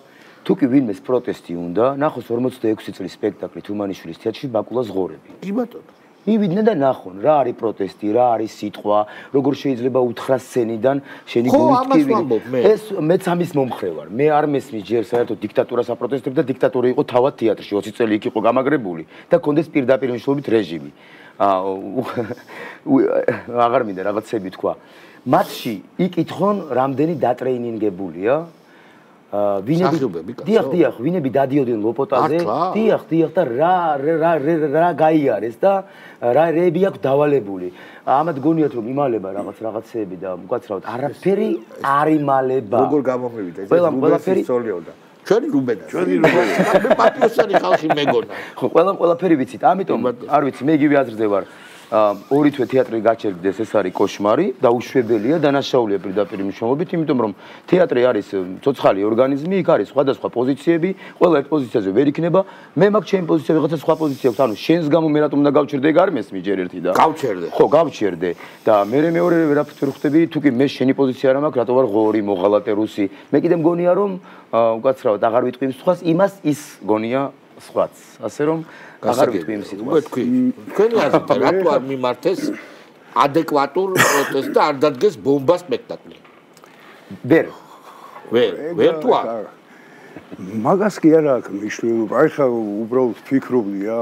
თუ კი ვინმეს პროტესტი უნდა, ნახოს 46 წლის სპექტაკლი თუმანიშვილის თეატრში ბაკულას ღორები. კი ბატონო. მივიდნენ და ნახონ რა არის პროტესტი, რა არის სიტყვა, როგორ შეიძლება უთხრა სცენიდან შენი გულისკივილი. ეს მეც ამის მომხრე ვარ. მე არ მესმის ჯერ საერთოდ დიქტატურას აპროტესტებ და დიქტატურა იყო თავად თეატრში 20 წელი იქ იყო გამაგრებული და კონდეს პირდაპირ მნიშვნელობით რეჟიმი. აღარ მინდა რაღაცები თქვა. მათში იკითხონ რამდენი დატრეინინგებულია დიახ, ვინები დადიოდნენ ლოპოტაზე, დიახ და რა გაიარეს და რა რეები აქვს დავალებული. ამათ გონიათ რომ იმალება რაღაცეები და მკვაცრავად არაფერი არ იმალება. როგორ გამომივიდა ეს ყველაფერი სოლიოდა. ჩვენი რუბენა. მე პატიოსანი ხალხი მეგონა. ხო, ყველაფერი ვიცით. ამიტომ არ ვიცი, მე იგივე აზრზე ვარ. ორი თვე თეატრი გაჩერდეს ეს არის კოშმარი და უშვებელია დანაშაულია პირდაპირ მნიშვნელობით, იმიტომ რომ თეატრი არის ცოცხალი ორგანიზმი, იქ არის სხვადასხვა პოზიციები, ყველა ერთ პოზიციაზე ვერ იქნება. მე მაქვს ჩემი პოზიცია, ვიღაცა სხვა პოზიცია აქვს, ანუ შენს გამო მე რატომ უნდა გავჩერდე, ეგ არ მესმის ჯერ ერთი და გავჩერდე. ხო, გავჩერდე და მე მეორე ვერაფერ ხვდები, თუ კი მე შენი პოზიცია არ მაქვს, რატო ვარ ღორი, მოღალატე რუსი. მე კიდე მგონია რომ უკაცრავად აღარ ვიტყვი იმ სხვას, იმას ის გონია სხვაც. ასე რომ აღარ ვიტყვი იმ სიტყვას. თქვენი აზრით რატო არ მიმართეს ადეკვატურ პროტესტს და არ დადგეს ბომბა სპექტაკლი? ვერ თუ არ მაგას კი არ აქვს მნიშვნელობა. აი ხა უბრალოდ ფიქრობდი რა,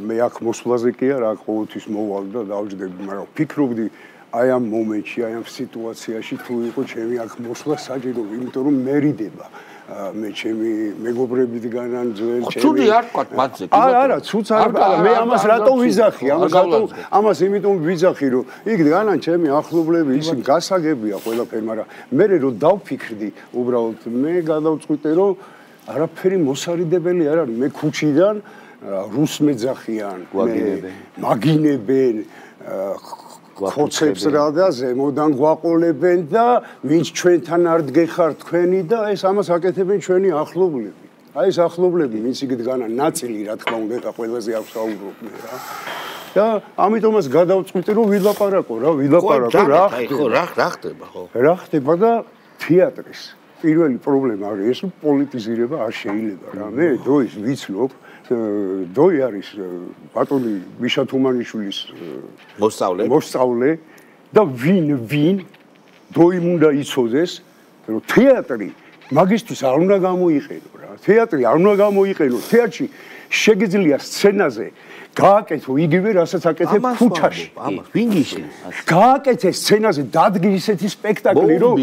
მე აქ მოსვლაზე კი არ აქ ყოველთვის მოვალ და დავჯდები, მაგრამ ფიქრობდი აი ამ მომენტში, აი ამ სიტუაციაში თუ იყო ჩემი აქ მოსვლა საჭირო, იმიტომ რომ მერიდება. მე ჩემი მეგობრებიდან ძველ ჩემი ცუდი არ თქვა მათზე. არა, ცუც არ მე ამას რატო ვიზახი? ამას იმიტომ ვიზახი, რომ იქ განან ჩემი ახლობლები ისინი გასაგებია ყველაფერი, მაგრამ მე რო დავფიქრდი, უბრალოდ მე გადავწყვიტე, რომ არაფერი მოსარიდებელი არ არის. მე ქუჩიდან რუს მეძახიან, მაგინებენ ხოცებს რა და ზემოდან გვაყოლებენ და ვინც ჩვენთან არ დგეხარ თქვენი და ეს ამას აკეთებენ ჩვენი ახლობლები. აი ეს ახლობლები ვინც იგდგანა ნაწილი რა თქმა უნდა და ყველაზე აქვს აუბრობდნენ რა. და ამიტომაც გადავწყვიტე რომ ვილაპარაკო რა რა ხდება ხო? რა ხდება და თეატრის პირველი პრობლემა არის ეს რომ პოლიტიზირება არ შეიძლება რა. მე დოის ვიცნობ დოი არის ბატონი მიშა თუმანიშვილის მოსწავლე და ვინ დოიმ უნდა იცოდეს რომ თეატრი მაგისტრის არ უნდა გამოიყენო რა. თეატრი არ უნდა გამოიყენო. თეატრში შეგიძლია სცენაზე გააკეთო იგივე რასაც აკეთებ ქუჩაში. ვინ გიშლის? გააკეთე სცენაზე დადგე ისეთი სპექტაკლი რომ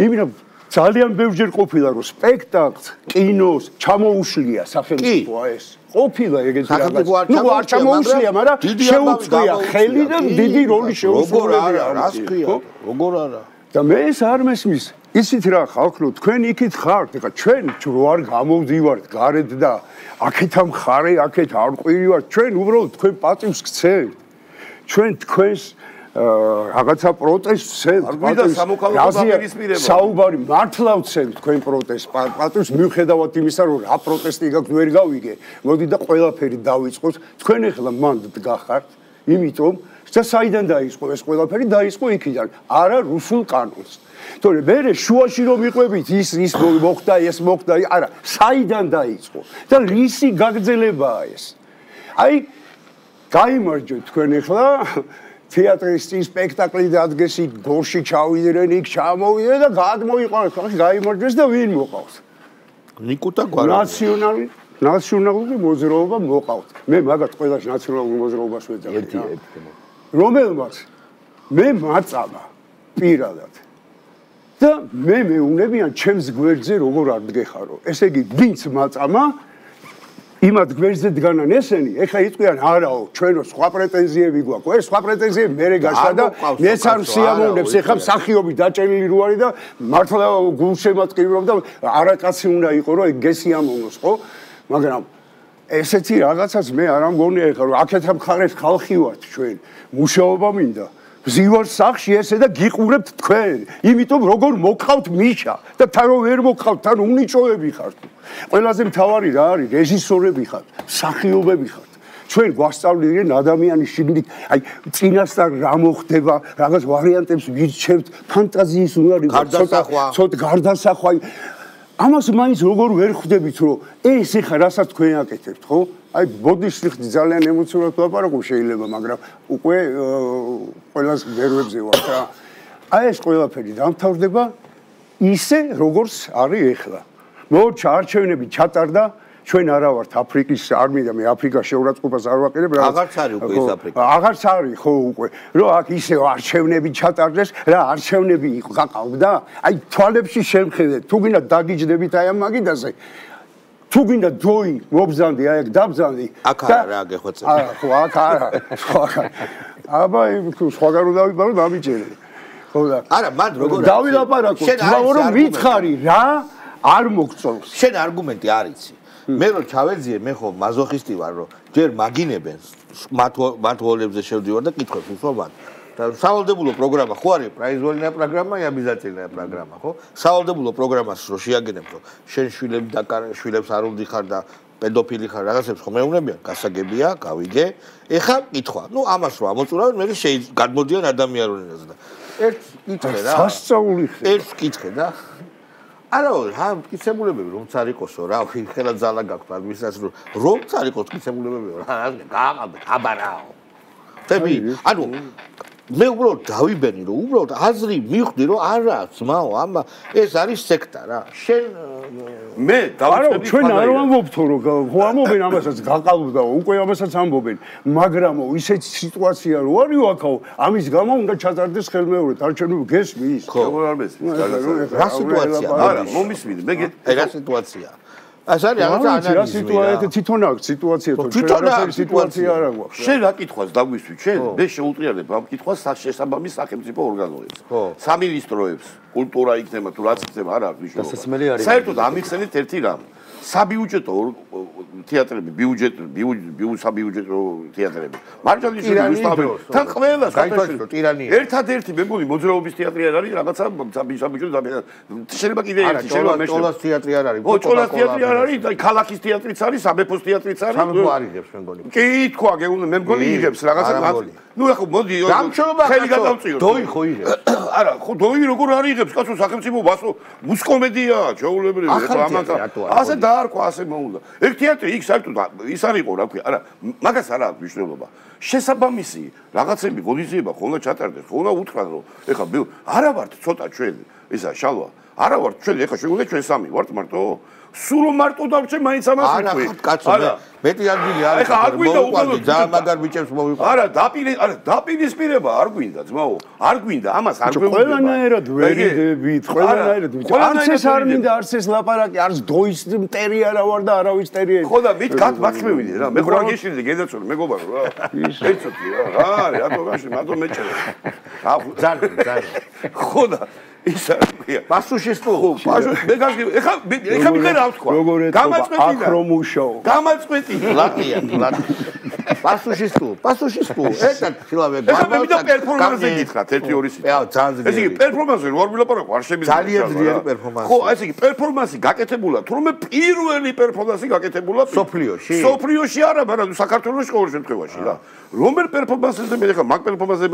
იმიტომ ძალიან ბევრჯერ ყოფილა რომ სპექტაკლს კინოს ჩამოუშლია სახელმწიფო ეს ყოფილა ეგეთი რაღაც ნუ არ ჩამოუშლია მაგრამ შეუწყვია ხელი და დიდი როლი შეუსრულებია რას ქვია როგორ არა და მე ეს არ მესმის ისიც რა ხალხო თქვენ იქით ხართ ეხა ჩვენ რო არ გამოვდივართ გარეთ და აქეთ ამხარე აქეთ არ ყვირივართ ჩვენ უბრალოდ თქვენ პატივს გცემთ ჩვენ თქვენს რაღაცა პროტესტს საუბარი მართლა ვცემთ თქვენ პროტესტს პატივს მიუხედავად იმისა რომ რა პროტესტი გაქვს ვერ გავიგე მოდი და ყველაფერი დავიწყოთ თქვენ ახლა მანდ დგახართ იმიტომ და საიდან დაიწყო ეს ყველაფერი დაიწყო იქიდან არა რუსულ კანონს თორე მე შუაში რომ იყვებით ის მოხდა ეს მოხდა არა საიდან დაიწყო და რისი გაგრძელებაა ეს აი გაიმარჯვეთ თქვენ ახლა თეატრის წინ სპექტაკლი დადგეს იქ გორში ჩავიდნენ იქ ჩამოვიდნენ და გადმოიყვანეს ხალხი გაიმარჯვეს და ვინ მოყავს ნიკუტა გვარამია ნაციონალური მოძრაობა მოყავთ მე მაგათ ყველას ნაციონალურ მოძრაობას ვეძახი რომელმაც მე მაწამა პირადად და მე მეუნებიან ჩემს გვერდზე როგორ არ დგეხარო ესე იგი ვინც მაწამა იმათ გვერდზე დგანან ესენი ეხლა იტყვიან არაო ჩვენო სხვა პრეტენზიები გვაქვს ეს სხვა პრეტენზიები მერე გასვა და მეც არ სიამოვნებს ეხლა მსახიობი დაჭერილი რო არის და მართლა გულშემატკივრობ და არაკაცი უნდა იყო რომ გესიამოვნოს ხო მაგრამ ესეთი რაღაცას მე არ ამგონია ეხლა რომ აქეთ მხარეს ხალხი ვართ ჩვენ მუშაობა მინდა ვზივარ სახში ესე და გიყურებთ თქვენ იმიტომ როგორ მოგყავთ მიშა და თან რომ ვერ მოგყავთ თან უნიჭოები ხართ ყველაზე მთავარი რა არის რეჟისორები ხართ მსახიობები ხართ ჩვენ გვასწავლიან ადამიანის შიგნით აი წინასწარ რა მოხდება რაღაც ვარიანტებს ვირჩევთ ფანტაზიის უნდა იყოს ცოტა გარდასახვა ამას მაინც როგორ ვერ ხვდებით რომ ეს ეხა რასაც თქვენ აკეთებთ ხო აი ბოდიშრიხტი ძალიან ემოციურად ვაპარაკო შეიძლება მაგრამ უკვე ყველას ნერვებზე ვარ და აი ეს ყველაფერი დამთავრდება ისე როგორც არის ეხლა მოჩა არჩევნები ჩატარდა ჩვენ არა ვართ აფრიკის არმია მე აფრიკას შეურაცხყოფას არ ვაყენებ რა აღარც არის უკვე ეს აფრიკა აღარც არის ხო უკვე რომ აქ ისე არჩევნები ჩატარდეს რა არჩევნები გაყავდა აი თვალებში შემხედეთ თუ გინდა დაგიჯდებით აი ამ მაგიდაზე თუ გინდა ძოი მობზანდი აი აქ დაბზანდი აქ არა რა გეხვეწე ხო აქ არა აბა სხვაგან რომ დავიბარო დამიჭერე ხო და არა მან როგორ დავილაპარაკო თვითონ რომ მითხარი რა არ მოგწონს შენ არგუმენტი არ იცი მე რო ჩავეძიე მე ხო მაზოხისტი ვარ რომ ჯერ მაგინებენ მათ ვოლებზე შევდივარ და კითხებს უსვამან და სავალდებულო პროგრამა ხო არის პრაიზვოლინია პროგრამა ή აბიზატელია პროგრამა ხო სავალდებულო პროგრამას რო შეაგენებ რომ შენ შვილებს არ უნდიხარ და პედოფილი ხარ რაღაცებს ხო მეუბნებიან გასაგებია გავიგე ეხა კითხვა ნუ ამას რო ამოწურავენ მე გადმოდიან ადამიანურ ენაზე და ერთ კითხე რა სასწაული ერთ კითხე და არა რა მტკიცებულებები რომც არ იყოსო რა ხელა ძალა გაქვთ ადმინისტრაციულ რომც არ იყოს მტკიცებულებები რა გააყალბეთ აბარაო თები ანუ მე უბრალოდ დავიბენი რომ უბრალოდ აზრი მივხვდი რომ არა ძმაო ამა ეს არის სექტა რა შენ მე დავიწყები ჩვენ არ ვამბობთო რომ ხო ამობენ ამასაც გაყალბდა უკვე ამასაც ამბობენ მაგრამ ისეთი სიტუაცია რო არის აქაო ამის გამო უნდა ჩატარდეს ხელმეორედ არჩევნები გესმის როგორ არ მესმის რა სიტუაცია არა მომისმინე მე რა სიტუაცია ეს არის რაღაცა ანალიზი სიტუაცია თვითონ აქვს სიტუაცია თვითონ არის სიტუაცია არ აქვს შენ რა კითხვას დაგვისვი ჩვენ მე შეუტრიალებ ამ კითხვას შესაბამის სახელმწიფო ორგანოებს სამინისტროებს კულტურა იქნება თუ რაც იქნება არა მნიშვნელობა საერთოდ ამიხსენეთ ერთი რამ საბიუჯეტო თეატრები საბიუჯეტო თეატრები მარჯანიშვილის თან ყველა საქართველოს ტირანია ერთადერთი მე მგონი მოძრაობის თეატრი არ არის რაღაცა საბიუჯეტო შეიძლება კიდე ერთი შეიძლება მე ჭოლას თეატრი არ არის ხო ჭოლას თეატრი არ არის და ქალაქის თეატრიც არის სამეფოს თეატრიც არის სამეფო არ იღებს მე მგონი კი თქვა გეუბნე მე მგონი იღებს რაღაცა ნუ ახლა მოდი ხელი გადავწიოთ დოი ხო იღებს არა ხო დოი როგორ არ იღებს კაცო სახელმწიფო ბასო მუსკომედია ჩაულებრივი ახლა ამათა ასე დაარქვა ასე მოუნდა ეგ თეატრი იქ საერთოდ ის არ იყო რა ქვია არა მაგას არა აქვს მნიშვნელობა შესაბამისი რაღაცები ღონისძიება ხონა ჩატარდეს ხონა უთხრან რომ ეხლა არა ვართ ცოტა ჩვენ ისა შალვა არა ვართ ჩვენ ეხლა შეგვიძლია ჩვენ სამი ვართ მარტო სულ მარტო დავჭე მაინც ამას ვიტყვი არა კაცო მეტი ადგილი არის ეხლა არ გვინდა უბრალოდ ძალიან მაგარ ბიჭებს მოვიყვანო არა დაპირისპირება არ გვინდა ძმაო არ გვინდა ამას არ გვეუბნება ყველანაირად ვერიდებით ყველანაირად არც ეს არ მინდა არც ეს ლაპარაკი არც დოის მტერი არა ვარ და არავის მტერი ხო და მით გათმახმევინე რა მე ხო აგეშინე გედაცორი მეგობარო რა ერთოთი რა არის რატო გაში მათო მეჭერე ძალიან ხო და ის არია პასუხის თუ მე გასგი ეხა მე რა ვთქვა გამაწყვეტინა აკრომუშო გამაწყვეტინა ლატია პასუხის თუ ერთად ხილავე ეხა მე მინდა პერფორმანსზე გითხრათ 1-2 სიტყვა ძალიან ეს იგი პერფორმანსზე რო არ ვილაპარაკო არ შემიძლია ძალიან ძლიერი პერფორმანსი ხო ეს იგი პერფორმანსი გაკეთებულა თუმე პირველი პერფორმანსი გაკეთებულა სოფლიოში არა მაგრამ საქართველოს ყოველ შემთხვევაში რა რომელ პერფორმანსზე მე ეხა მაგ პერფორმანსზე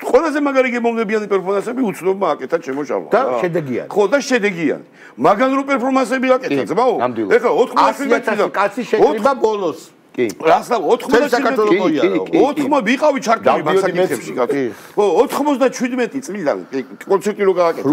ყველაზე მაგარი გემოვნებიანი პერფორმანსები უცნობმა აკეთა ჩემოშალვა და შედეგიანი ხო და შედეგიანი მაგან რო პერფორმანსები აკეთა ძმაო ეხა 97 წელს კაცი შეჭრება ბოლოს კი. რასა 80 ვიყავი ჩართული მასაკითხებში კაცო. ხო 97 წლიდან კონცერტი რო გააკეთა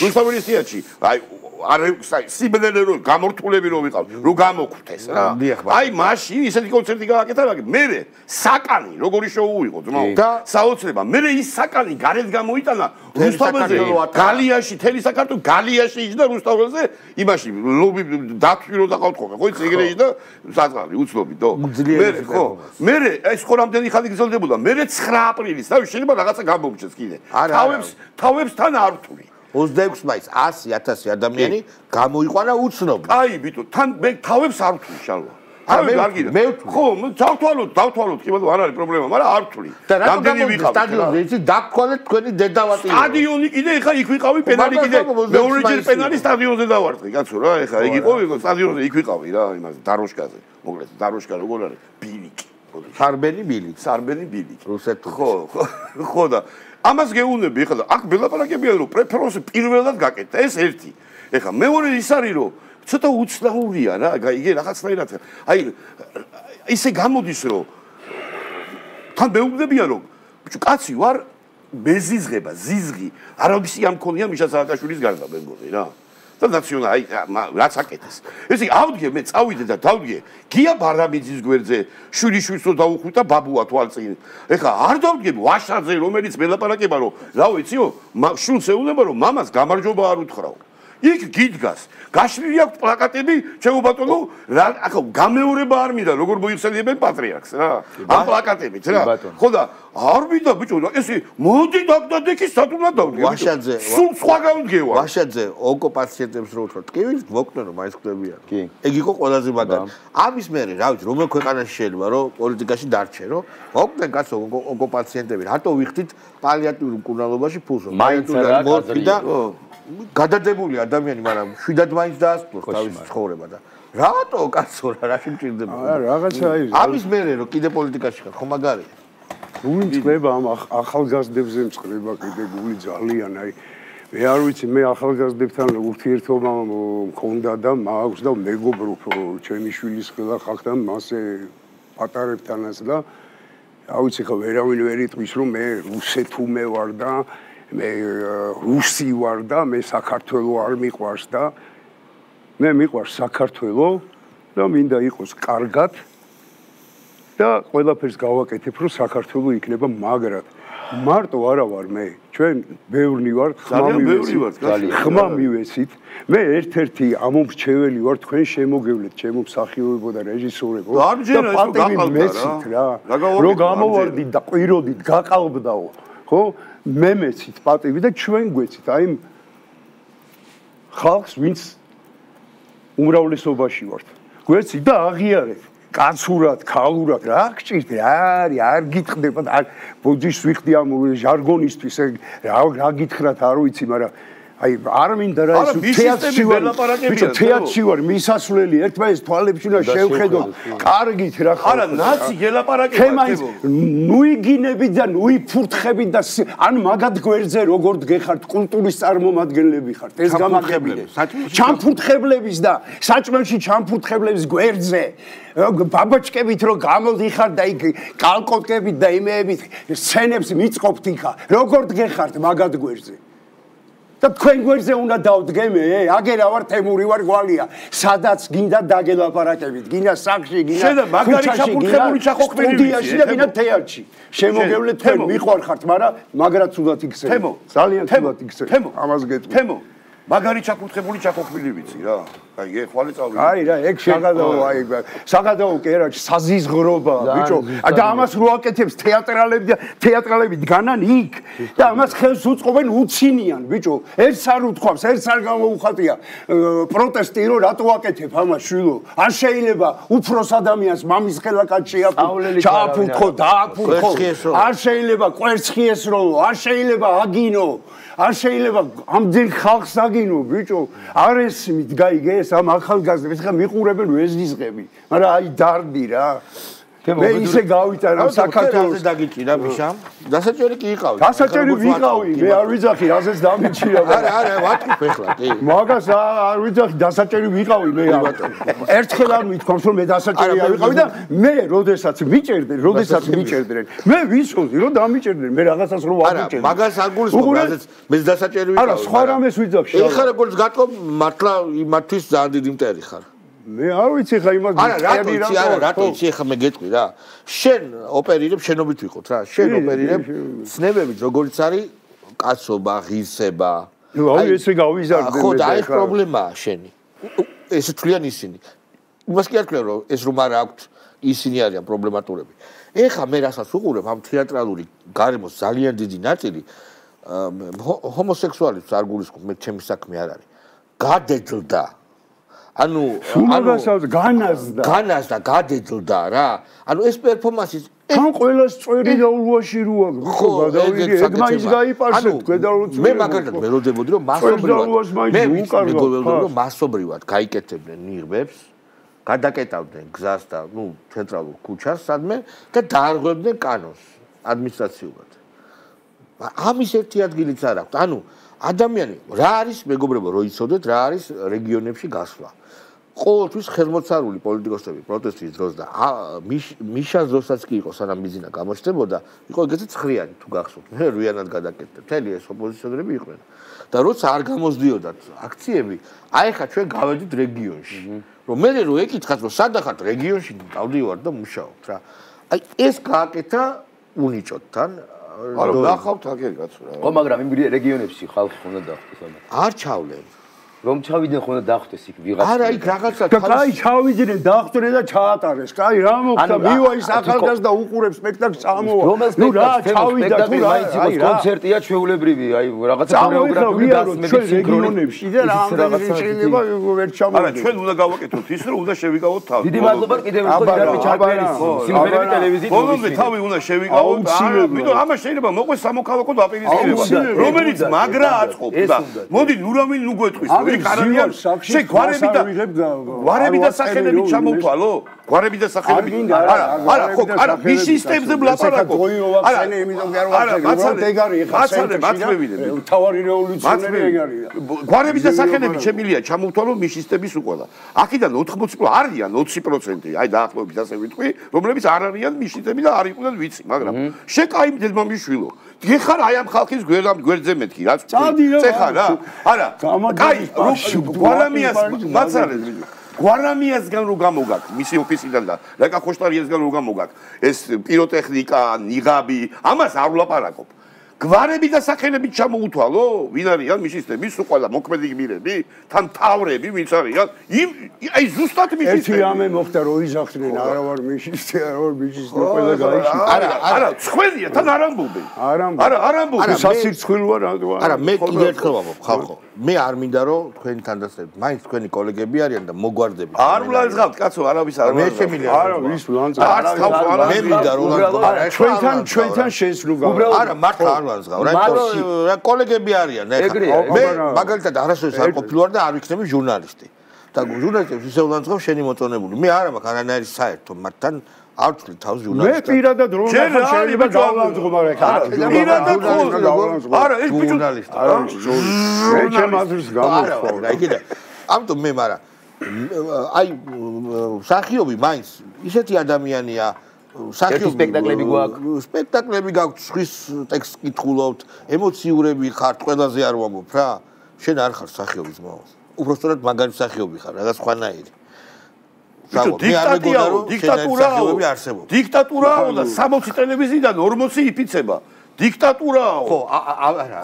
რუსთაველისტიაში. აი არ სიბნელე რო გამორთულები რო ვიყავ რო გამოგვთეს რა. აი მაშინ ისეთი კონცერტი გააკეთა მაგრამ მე საკანი როგორი შოუ იყო ძმაო. საოცრება მე ის საკანი გარეთ გამოიტანა რუსთაველზე გალიაში თელი საქართველოს გალიაში იჯდა რუსთაველზე იმაში ლობი დათვი რო დაყავთ ხოლმე ხო იცი ეგრე იჯდა საწყალი უცნობიტო მე ხო მე ეს ხო რამდენი ხანი გრძელდებოდა მე 9 აპრილის და შეიძლება რაღაცა გამომჩეს კიდე თავებს თან არ ვთვლი 26 მაისს 100,000 ადამიანი გამოიყვანა უცნობი. აი, ბიტო, თან მე თავებს არ ვთვლი შალვა. თავი გარგი. მე ხო, დავთვალოთ, კი ბატონო, არ არის პრობლემა, მაგრამ არ ვთვლი. რამდენი ვიყავ სტადიონზე, იცი, დაგთვალეთ თქვენი დედავატი. სტადიონი კიდე ეხა იქ ვიყავი, პენალი კიდე. მეორეჯერ პენალი სტადიონზე დავარტყი, კაცო რა, ეხა იქ იყო სტადიონზე იქ ვიყავი რა, იმაზე, დაროშკაზე. მოკლედ, დაროშკა როგორ არის? ბილიკი. სარბენი ბილიკი. სარბენი ბილიკი. რუსეთში. ხო და ამას გეუბნები ეხლა აქ ბელაპარაკებია რომ პრეფერენსი პირველად გაკეთდა ეს ერთი ეხლა მეორე ის არის რომ ცოტა უცნაურია რა იგი რაღაცნაირად აი ისე გამოდის რომ თან მეუბნებიან რომ ბიჭო კაცი ვარ მეზიზღება ზიზღი არავისი არ მქონია მიშა სააკაშვილის გარდა მე მგონი რა და ნაციონალი რაც აკეთეს ესე ავდგე მე წავიდე და დავდგე გია ბარამიძის გვერდზე შვილიშვილს რო დაუხვდა ბაბუა თვალწინ ეხლა არ დავდგე ვაშაძე რომელიც მელაპარაკება რომ რა ვიციო შვილს ეუბნება რომ მამას გამარჯობა არ უთხრაო იქ გიდგას გაშლილი აქვს პლაკატები ჩემო ბატონო რა ახლა გამეორება არ მინდა როგორ მოიხსენიებენ პატრიარქს რა ამ პლაკატებით რა ხო და არ მინდა ბიჭო ესე მოდი დაგდადექი სათუნად დავდგე ვაშაძე სულ სხვა გავდგევა ვაშაძე ონკოპაციენტებს რო უთხრა ტკივილს გვოკვდნენ რომ მაინც ხდებიან ეგ იყო ყველაზე მაგარი ამის მერე რა ვიცი რომელ ქვეყანაში შეიძლება რომ პოლიტიკაში დარჩე რომ მოკვდნენ კაცო ონკოპაციენტები რატო ვიხდით პალიატიურ მკურნალობაში ფულს მაინც რა და გადადებული ადამიანი, მაგრამ შვიდად მაინც დაასწროს თავის ცხოვრება და რატო კაცო რაში მჭირდება? რაღაცა ის. ამის მერე რომ კიდე პოლიტიკაში ხარ, ხო მაგარია. გული წყდება ამ ახალგაზრდებზე მწყდება კიდე გული ძალიან, აი მე არ ვიცი, მე ახალგაზრდებთან ურთიერთობა მქონდა და მაქვს და მეგობრობ ჩემი შვილის ხელა ხალხთან მასე პატარებთანაც და რა ვიცი ხო ვერავინ ვერ იტყვის რომ მე რუსეთუმე ვარ და მე რუსი ვარ და მე საქართველოს არ მიყვარს და მე მიყვარს საქართველოს და მინდა იყოს კარგად და ყველაფერს გავაკეთებ რომ საქართველოს იქნება მაგრად მარტო არა ვარ მე ჩვენ ბევრი ვართ ხმა მივეცით მე ერთ-ერთი ამომრჩეველი ვარ თქვენ შემოგევლეთ ჩემო მსახიობებო და რეჟისორებო და პატივი მეცით რა რომ გამოვარდით და ყვიროდით გაყალბდაო ხო მე მეცით პატივი და ჩვენ გვეცით აი ხალხს ვინც უმრავლესობაში ვართ გვეცით და აღიარეთ კაცურად, ქალურად რა გჭირთ არ გიტყდება და ბოდიშს ვიხდი ამ ჟარგონისთვის რა გითხრათ არ ვიცი მაგრამ აი არ მინდა რა ის თეატრში ვარ მისასვლელი ერთმანეთს თვალებში და შევხედოთ კარგით რა ხარ არა ნაცი გელაპარაკება ნუიგინებით და ნუიფურთხებით და ან მაგად გვერდზე როგორ დგეხართ კულტურის წარმომადგენლები ხართ ეს გამახებელებს ჩამფურთხებლების და საჭმელში ჩამფურთხებლების გვერდზე ბაბაჩკებით რო გამოდიხარ და იქ კალკოტკებით და იმეებით სცენებს მიწყობთ იქა როგორ დგეხართ მაგად გვერდზე და თქვენ გვერდზე უნდა დავდგე მე აგერა ვარ თემური ვარ გვალია სადაც გინდა დაგელაპარაკებით გინდა სახში გინდა შედა მაგარი ჩაფურთხებული ჩახოქმელი ვიცი და გინდა თეატრში შემოგევლეთ თქვენ მიყვარხართ მაგრამ მაგრად თუდად იქცევ ძალიან თუდად იქცევ ამას გეტყვი თემო მაგარი ჩაფურთხებული ჩახოქმელი ვიცი რა აი ეხვალე წავიდე აი რა ეგ საგადაო აი საგადაო კერაჩ საზიზღრობა ბიჭო და ამას რო აკეთებს თეატრალები დგანან იქ და ამას ხელს უწყობენ უცინიან ბიჭო ერთს არ უთქვამს ერთს არ გამოუხატია პროტესტი რო რატო აკეთებ ამას შვილო არ შეიძლება უფროს ადამიანს მამის ხელაკაც ჩააფურთხო დააფურთხო არ შეიძლება კვერცხიეს რო არ შეიძლება აგინო არ შეიძლება ამდენ ხალხს აგინო ბიჭო არ ესმით გაიგე ამ ახალგაზრდებს ხა მიყურებენ ვეზიზღები მაგრამ აი დარდი რა მე ისე გავიტანა საქართველოს დაგიჭირა მიშამ დასაჭერი კი იყავი დასაჭერი ვიყავი მე არ ვიძახი რაზეც დამიჭირა არა ვატყიფ ეხლა კი მაგას არ ვიძახი დასაჭერი ვიყავი მე ერთხელ არ მithქვამს რომ მე დასაჭერი არ ვიყავი და მე როდესაც მიჭერდნენ მე ვიცოდი რომ დამიჭერდნენ მე რაღაცას რომ ვამიჭერდი მაგას არ გულისხმობ რაზეც მე დასაჭერი ვიყავი არა სხვა რამეს ვიძახი ეხლა როგორც გატყობ მართლა იმათვის ძალიან დიდი მტერი ხარ მე არ ვიცი ხა იმას არა რატო იცი ხა მე გეტყვი რა შენ ოპერირებ შენობით ვიყოთ რა შენ ოპერირებ ცნებებით როგორც არის კაცობა ღირსება აი ესე გავიზარდე ხო და აი პრობლემაა შენი ესე თვლიან ისინი იმას კი არ თქვენ რომ ეს რომ არ აქვთ ისინი არიან პრობლემატურები ეხა მე რასაც უყურებ ამ თეატრალური გარემოს ძალიან დიდი ნაწილი ჰომოსექსუალებს არ გულისხმობ მე ჩემი საქმე არ არის გადეძლდა ანუ განაზდა გადეძლდა რა ანუ ეს პერფორმანსი თან ყველას წვერი და ულვაში როა ხო გადავიდი ეგ მაინც გაიპარსეთ ქვედაულოც მე მაგალითად მელოდებოდი რომ მასობრივად გაიკეთებდნენ ნიღბებს გადაკეტავდნენ გზას და ნუ ცენტრალურ ქუჩას სადმე და დაარღვევდნენ კანონს ადმინისტრაციულად ამის ერთი ადგილიც არ აქვს ანუ ადამიანი რა არის მეგობრებო რო იცოდეთ რა არის რეგიონებში გასვლა ყოველთვის ხელმოწარული პოლიტიკოსები პროტესტის დროს და მიშას დროსაც კი იყო სანამ მიზინა გამოჩნდებოდა იყო ეგეთი ცხრიანი თუ გახსოვთ მე რვიანად გადაკეთდა მთელი ეს ოპოზიციონერები იყვნენ და როცა არ გამოსდიოდათ აქციები აი ხა ჩვენ გავედით რეგიონში რომ მე რო ეკითხათ რომ სადახართ რეგიონში დავდივარ და მუშაობთ რა აი ეს გააკეთა უნიჭოთთან არა ნახავთ აქ კაცო რა ხო მაგრამ იმ რეგიონებში ხალხი ხონდა დახვდეს არ ჩავლენ რომ ჩავიდნენ ხონდა დახვდეს იქ ვიღაცა არა იქ რაღაცა და კაი ჩავიდნენ დახვდნენ და ჩაატარეს კაი რა მოხდა მივა ის ახალგაზრდა უყურებს სპექტაკლს წამოვა ნუ რა ჩავიდა თუ რა აი კონცერტია ჩვეულებრივი აი რაღაცა ქორეოგრაფიული დასმებით რეგიონებში და რამდენი შეიძლება ვერ ჩამოვიდა არა ჩვენ უნდა გავაკეთოთ ის რომ უნდა შევიკავოთ თავი დიდი მადლობა კიდევ ერთხელ გიარბი ჩარკვერის სიმღერები ტელევიზიით ბოლომდე თავი უნდა შევიკავოთ ამიტომ ამას შეიძლება მოყვეს სამოქალაქო დაპირისპირება რომელიც მაგრა აწყობს და მოდი ნურავინ ნუ გვეტყვის შენ გვარები და სახელები ჩამოვთვალო გვარები და სახელები არა ხო არა მის სისტემზე ვლაპარაკობ არა მაცალე თავარი რევოლუციონერი ეგარია გვარები და სახელები შემილია ჩამოვთვალო მის სისტემის უყოლა აქედან 80% არიან 20% აი დაახლოებით ასე ვიტყვი რომლებიც არ არიან მის სისტემი და არ იყვნენ ვიცი მაგრამ შენ კაი დედმამიშვილო ეხარ აი ამ ხალხის გვერდზე მეთქი რაც წეხარ რა არა კაი გვარამიას მაცალე გვარამიასგან რო გამოგაკ მისი ოფისიდან და ლეკა ხოშტარიასგან რო გამოგაკ ეს პიროტექნიკა ნიღაბი ამას არ ვლაპარაკობ გვარები და სახელები ჩამოუთვალო ვინ არიან მის სისტემის უყვალა მოქმედი გმირები თან თავრები ვინც არიან აი ზუსტად მის ერთი რამე მოხდა რო იზახდნენ არა ვარ მის სისტემი არა ვარ მის სისტემი ყველა გაიშინა არა ცხვენია თან არ ამბობენ არ ამბობენ სასირცხვილოა არა მე კიდევ ერთხელ ვამბობ ხალხო მე არ მინდა რომ თქვენი თანდასწრებით მაინც თქვენი კოლეგები არიან და მოგვარდებით არ ვლანძღავთ კაცო არავის არ მე შემიძლია არა ვის ვლანძღავთ მე მინდა რომ ჩვენთან შესრულგავ არა მართლა არ ვლანძღავ რა კოლეგები არიან მე მაგალითად არასოდეს არ ყოფილვარ და არ ვიქნები ჟურნალისტი და ჟურნალისტებს ისე ვლანძღავ შენი მოწონებული მე არ მაქვს არანაირი საერთო მათთან არ ვთვლი თავს ჟურნალისტად მე პირადად რომ ნახა შეიძლება გავლანძღო მაგრამ პირადად არა ეს ბიჭო მე ჩემ აზრს გამოვხო რა იქიდა ამიტომ მე მაგრამ აი სახიობი მაინც ისეთი ადამიანია სპექტაკლები გაქვთ სხვის ტექსტს კითხულობთ ემოციურები ხართ ყველაზე არ ვამბობ რა შენ არ ხარ სახიობის ძმაო უბრალოდ მაგარი სახიობი ხარ რაღაც ხვანაირი დიქტატურაა და 60 ტელევიზიიდან 40 იფიცება დიქტატურაა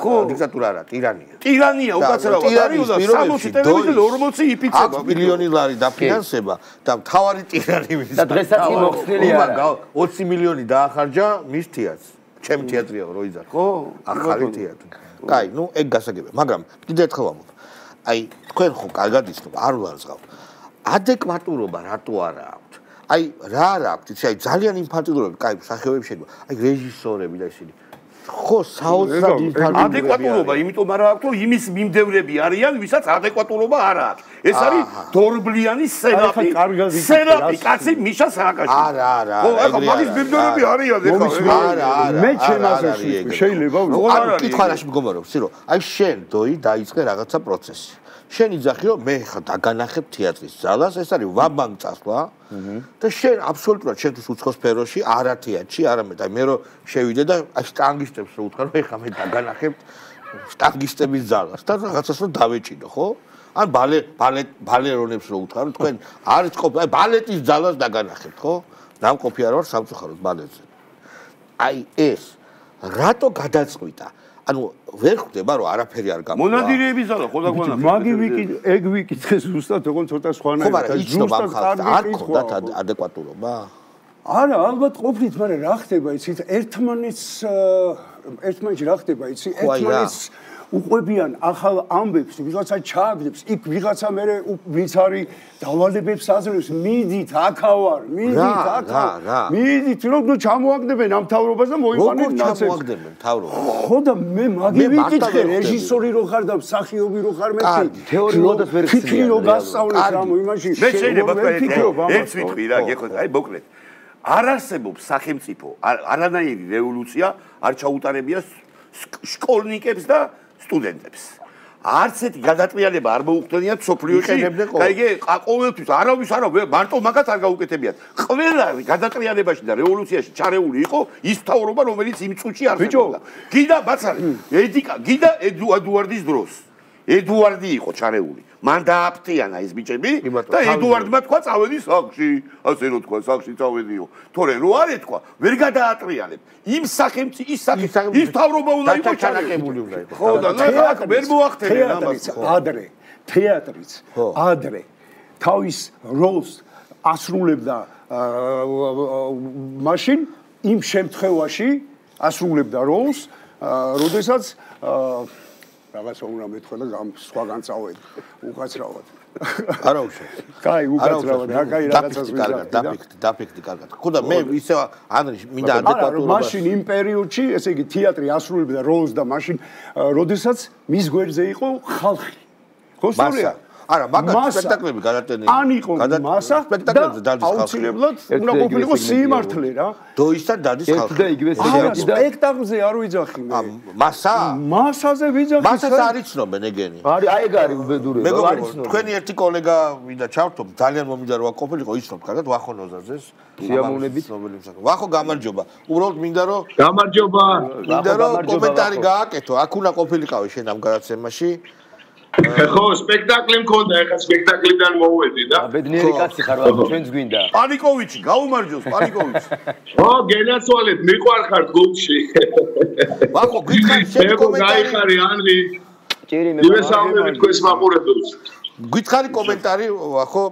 ხო დიქტატურა არა ტირანია უკაცრავად არის და 60 ტელევიზიიდან 40 იფიცება მილიონი ლარი დაფინანსება და მთავარი ტირანი ვის და დღესაც კი მოხსნილი არა 20 მილიონი დაახარჯა მის თეატრს ჩემ თეატრია რო იზარ ხო ახალი თეატრი კაი ნუ ეგ გასაგებია მაგრამ კიდევ ერთხელ ვამბობ აი თქვენ ხო კარგად იცნობ არ ვლანძღავთ ადეკვატურობა რატო არა აქვთ აი რა არა აქვთ იცი აი ძალიან ინფანტილურები კაი სახეობები შეიძლება აი რეჟისორები და ისინი ხო, საოცრად ინფორმირებია. ადეკვატურობა, იმიტომ არა აქვს, რომ იმის მიმდევრები არიან, ვისაც ადეკვატურობა არ აქვს. ეს არის დორბლიანი სენატი. სენატი, კაცი მიშა სააკაშვილი. არა. ხო, ახლა მაგის მიმდევრები არიან ეხლა. არა. მე ჩემაზე შეიძლება ანუ კითხვა რაში მგონივრობს, რომ აი შენ დოი დაიწყე რაღაცა პროცესი. შენ იძახი რომ მე ხა დაგანახებ თეატრის ზალას, ეს არის ვაბანკ წასვლა. და შენ აბსოლუტურად შენთვის უცხო სფეროში, არა თეატრში, არამედ აი მე რომ შევიდე და აი შტანგისტებს რო უთხრა, რომ ეხა მე დაგანახებ შტანგისტების ზალას და რაღაცას რომ დავეჭიდო, ხო? ან ბალერონებს რო უთხრა, თქვენ არის ყოფილი, აი ბალეტის ზალას დაგანახებთ, ხო? ნამყოფი არ ვარ სამწუხაროდ ბალეტზე. აი ეს რატო გადაწყვიტა? ანუ ვერ ხვდება რომ არაფერი არ გამოვა. მონადირეების ზალა ხო დაგვანახეთ. მაგი ეგ ვიკითხე ზუსტად, თქო ცოტა სხვანაირად. ხო, მაგრამ იცნობ ამ ხალხს არ ქონდათ ადეკვატურობა? არა, ალბათ ყოფნით, მაგრამ რა ხდება, იცით, ერთმანეთში რა ხდება, იცი, ერთმანეთს უყვებიან ახალ ამბებს, ვიღაცა ჩააგდებს, იქ ვიღაცა მერე ვინც არის დავალებებს აძლევს, მიდით აქავარ, მიდით აქ. მიდით, რომ ჩამოაგდებენ ამ თავრობას და მოიყვანენ ნაცებს. როგორ ჩამოაგდებენ თავრობას? ხო და მე მაგი ვიკითხე, რეჟისორი რო ხარ და მსახიობი რო ხარ, მე თეორიულად ვერ ფიქრი რო გასწავლეს რამო იმაში. მე შეიძლება ერთს ვიტყვი რა, გეხოთ, აი მოკლედ. არ არსებობს სახელმწიფო, არანაირი რევოლუცია არ ჩაუტარებია შკოლნიკებს და სტუდენტებს. არც ერთი გადატრიალება არ მოუხდენიათ სოფლიოში. კაიგე, ყოველთვის არავის არა, მარტო მაგათ არ გაუკეთებიათ. ყველა გადატრიალებაში და რევოლუციაში ჩარეული იყო ის თავრობა, რომელიც იმ წუთში არსებობდა. გიდა ბაცარი, გიდა ედუარდის დროს. ედუარდი იყო ჩარეული. მან დააფთიანა ეს ბიჭები და ედუარდმა თქვა წავედი სახლში. ასე რომ თქვა სახლში წავედიო. თორე რო არ ეთქვა, ვერ გადაატრიალებ. იმ სახელმწიფო ის თავრობა უნდა იყოს ჩანაკებული უნდა იყოს. ხო და ნახე ვერ მოახდენენ ამას. თეატრიც ადრე თავის როლს ასრულებდა მაშინ იმ შემთხვევაში ასრულებდა როლს, როდესაც რაღაცა უნდა მეთქვა და სხვაგან წავედი უკაცრავად. არა უშენ. კაი, უკაცრავად, კაი რაღაცას დაფიქრდი კარგად. ხო და მე ისე ანრი მინდა ადეკვატურობა. მაშინ იმ პერიოდში, ესე იგი თეატრი ასრულებდა როლს და მაშინ როდესაც მის გვერდზე იყო ხალხი. ხო სწორია? არა, მაგათ სპექტაკლები გადატენილი. ან იყო მასა სპექტაკლებზე დადის ხალხი. აუცილებლად უნდა ყოფილიყო სიმართლე რა. დოისთან დადის ხალხი. და იგივე სპექტაკლი და სპექტაკლზე არ ვიძახი მე. მასა? მასაზე ვიძახი. მასას არ იცნობენ ეგენი. არის, აი ეგ არის უბედურება. არ იცნობენ. თქვენი ერთი კოლეგა მინდა ჩავთო, ძალიან მომიდა რომ ყოფილიყო იცნობ კარგად ვახო ნოზაძეს. სიამოვნებით. ვახო გამარჯობა. უბრალოდ მინდა რომ გამარჯობა. მინდა რომ კომენტარი გააკეთო. აქ უნდა ყოფილიყავი შენ ამ გადაცემაში. ხო, სპექტაკლი მქონდა, ეხლა სპექტაკლიდან მოვედი და ბედნიერი კაცი ხარ, ვახო, ჩვენც გვინდა. პანიკოვიჩი, გაუმარჯოს, პანიკოვიჩი. ო, გენაცვალეთ, მიყვარხარ გულში. ვახო, გითხარ შენ კომენტარი. გაიხარი ანრი. ჭირი მე. იმესაუბრები თქვენს მაყურებელს. გითხარი კომენტარი, ვახო,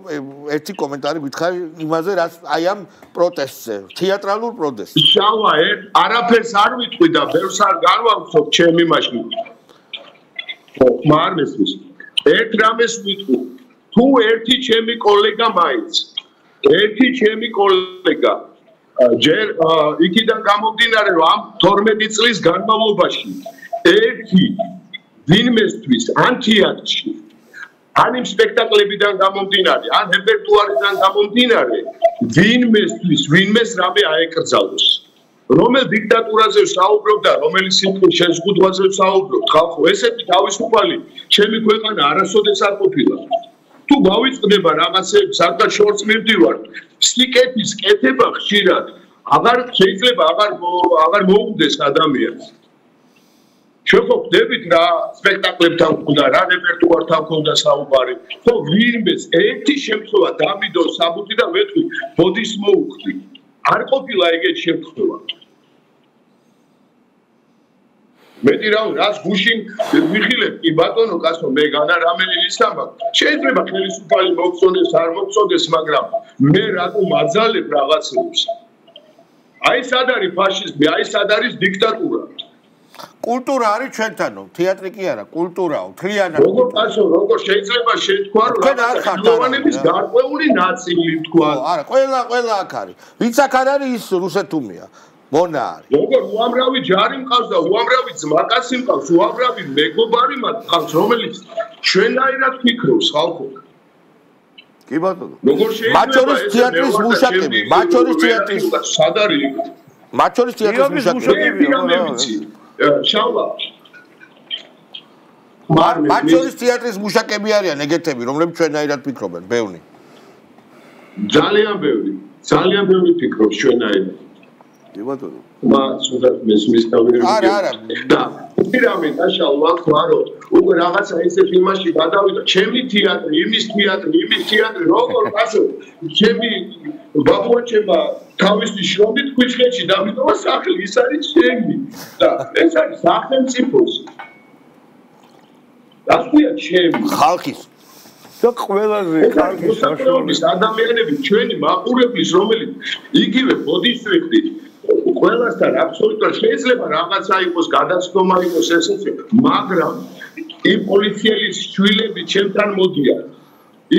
ერთი კომენტარი გითხარი იმაზე, რაც აი ამ პროტესტზე, თეატრალურ პროტესტზე. შავა, არაფერს არ ვიტყვი და ბევრს არ განვამხობ ჩემი მაშინ. მარმესის ერთ რამეს ვიტყვი თუ ერთი ჩემი კოლეგა მაინც ერთი ჩემი კოლეგა ჯერ იქიდან გამომდინარე რომ ამ 12 წლის განმავლობაში ერთი ვინმესთვის ან თეატრში ან იმ სპექტაკლებიდან გამომდინარე ან რეპერტუარიდან გამომდინარე ვინმეს რამე აეკრძალოს რომელ დიქტატურაზე საუბრობდა, რომელი სიმყრის შეზღუდვაზე საუბრობთ, ხალხო, ესეთი თავისუფალი ჩემი ქვეყანა არასოდეს არ ყოფილა. თუ გავიწყდება რაღაცები, სადღაც შორს მივდივარ, სიკეთის კეთება ხშირად, აღარ შეიძლება აღარ მოუგდეს ადამიანს. ჩვენ ხო ვდებით რა სპექტაკლებთან მქონდა, რა რეპერტუართან მქონდა საუბარი. ხო, ვინმეს ერთი შემთხვევა დამიდო საბუთი და ვეთქვი, ბოდის მოუხდი. არ ყოფილა ეგეთი შემთხვევა. მეტი რას გუშინ ვიხილებ კი ბატონო კაცო მე განარამელი ისამ შეიძლება ხელისუფალი მოგწონდეს არ მოგწონდეს მაგრამ მე რატო მაძალებ რაღაცებს აი სად არის ფაშიზმი აი სად არის დიქტატურა კულტურა არის ჩვენთანო თეატრი კი არა კულტურაო თლიანად როგორ კაცო როგორ შეიძლება შეთქვა რომ ხელოვანების გარკვეული ნაწილი თქვა არა ყველა აქ არის ვინც აქ არ არის ის რუსეთუმია მონა არის. როგორ უამრავი ჯარი მყავს და უამრავი ძმაკაცი მყავს, უამრავი მეგობარი მყავს, რომელიც ჩვენაირად ფიქრობს ხალხო. კი ბატონო. როგორ შეიძლება მათ შორის თეატრის მუშაკები, მათ შორის თეატრის სად არის? მათ შორის თეატრის მუშაკები. შავა. მათ შორის თეატრის მუშაკები არიან ეგეთები, რომლებიც ჩვენაირად ფიქრობენ, ბევრი. ძალიან ბევრი ფიქრობს ჩვენაირად. კი ბატონო. მას უბრალოდ მესმის თავი. არა. და პირამე დაშალვა ხარო. უკვე რაღაცა ისეთ იმაში გადავიდა, ჩემი თეატრი, იმის თეატრი, როგორ გასო, ჩემი ბაბუაჩემა თავისი შრომით ქუჩხეთში დამიტოვა სახლი, ის არის ჩემი. და ეს არის სახელმწიფოს. რასვია ჩემი? ხალხის და ყველაზე კარგი საშუალების ადამიანები ჩვენი მაყურებლის რომელიც იგივე ბოდიშევიკით ყველასთან აბსოლუტურად შეიძლება რაღაცა იყოს გადაცდომა იყოს ესეც მაგრამ იმ პოლიციელის შვილები ჩემთან მოდიან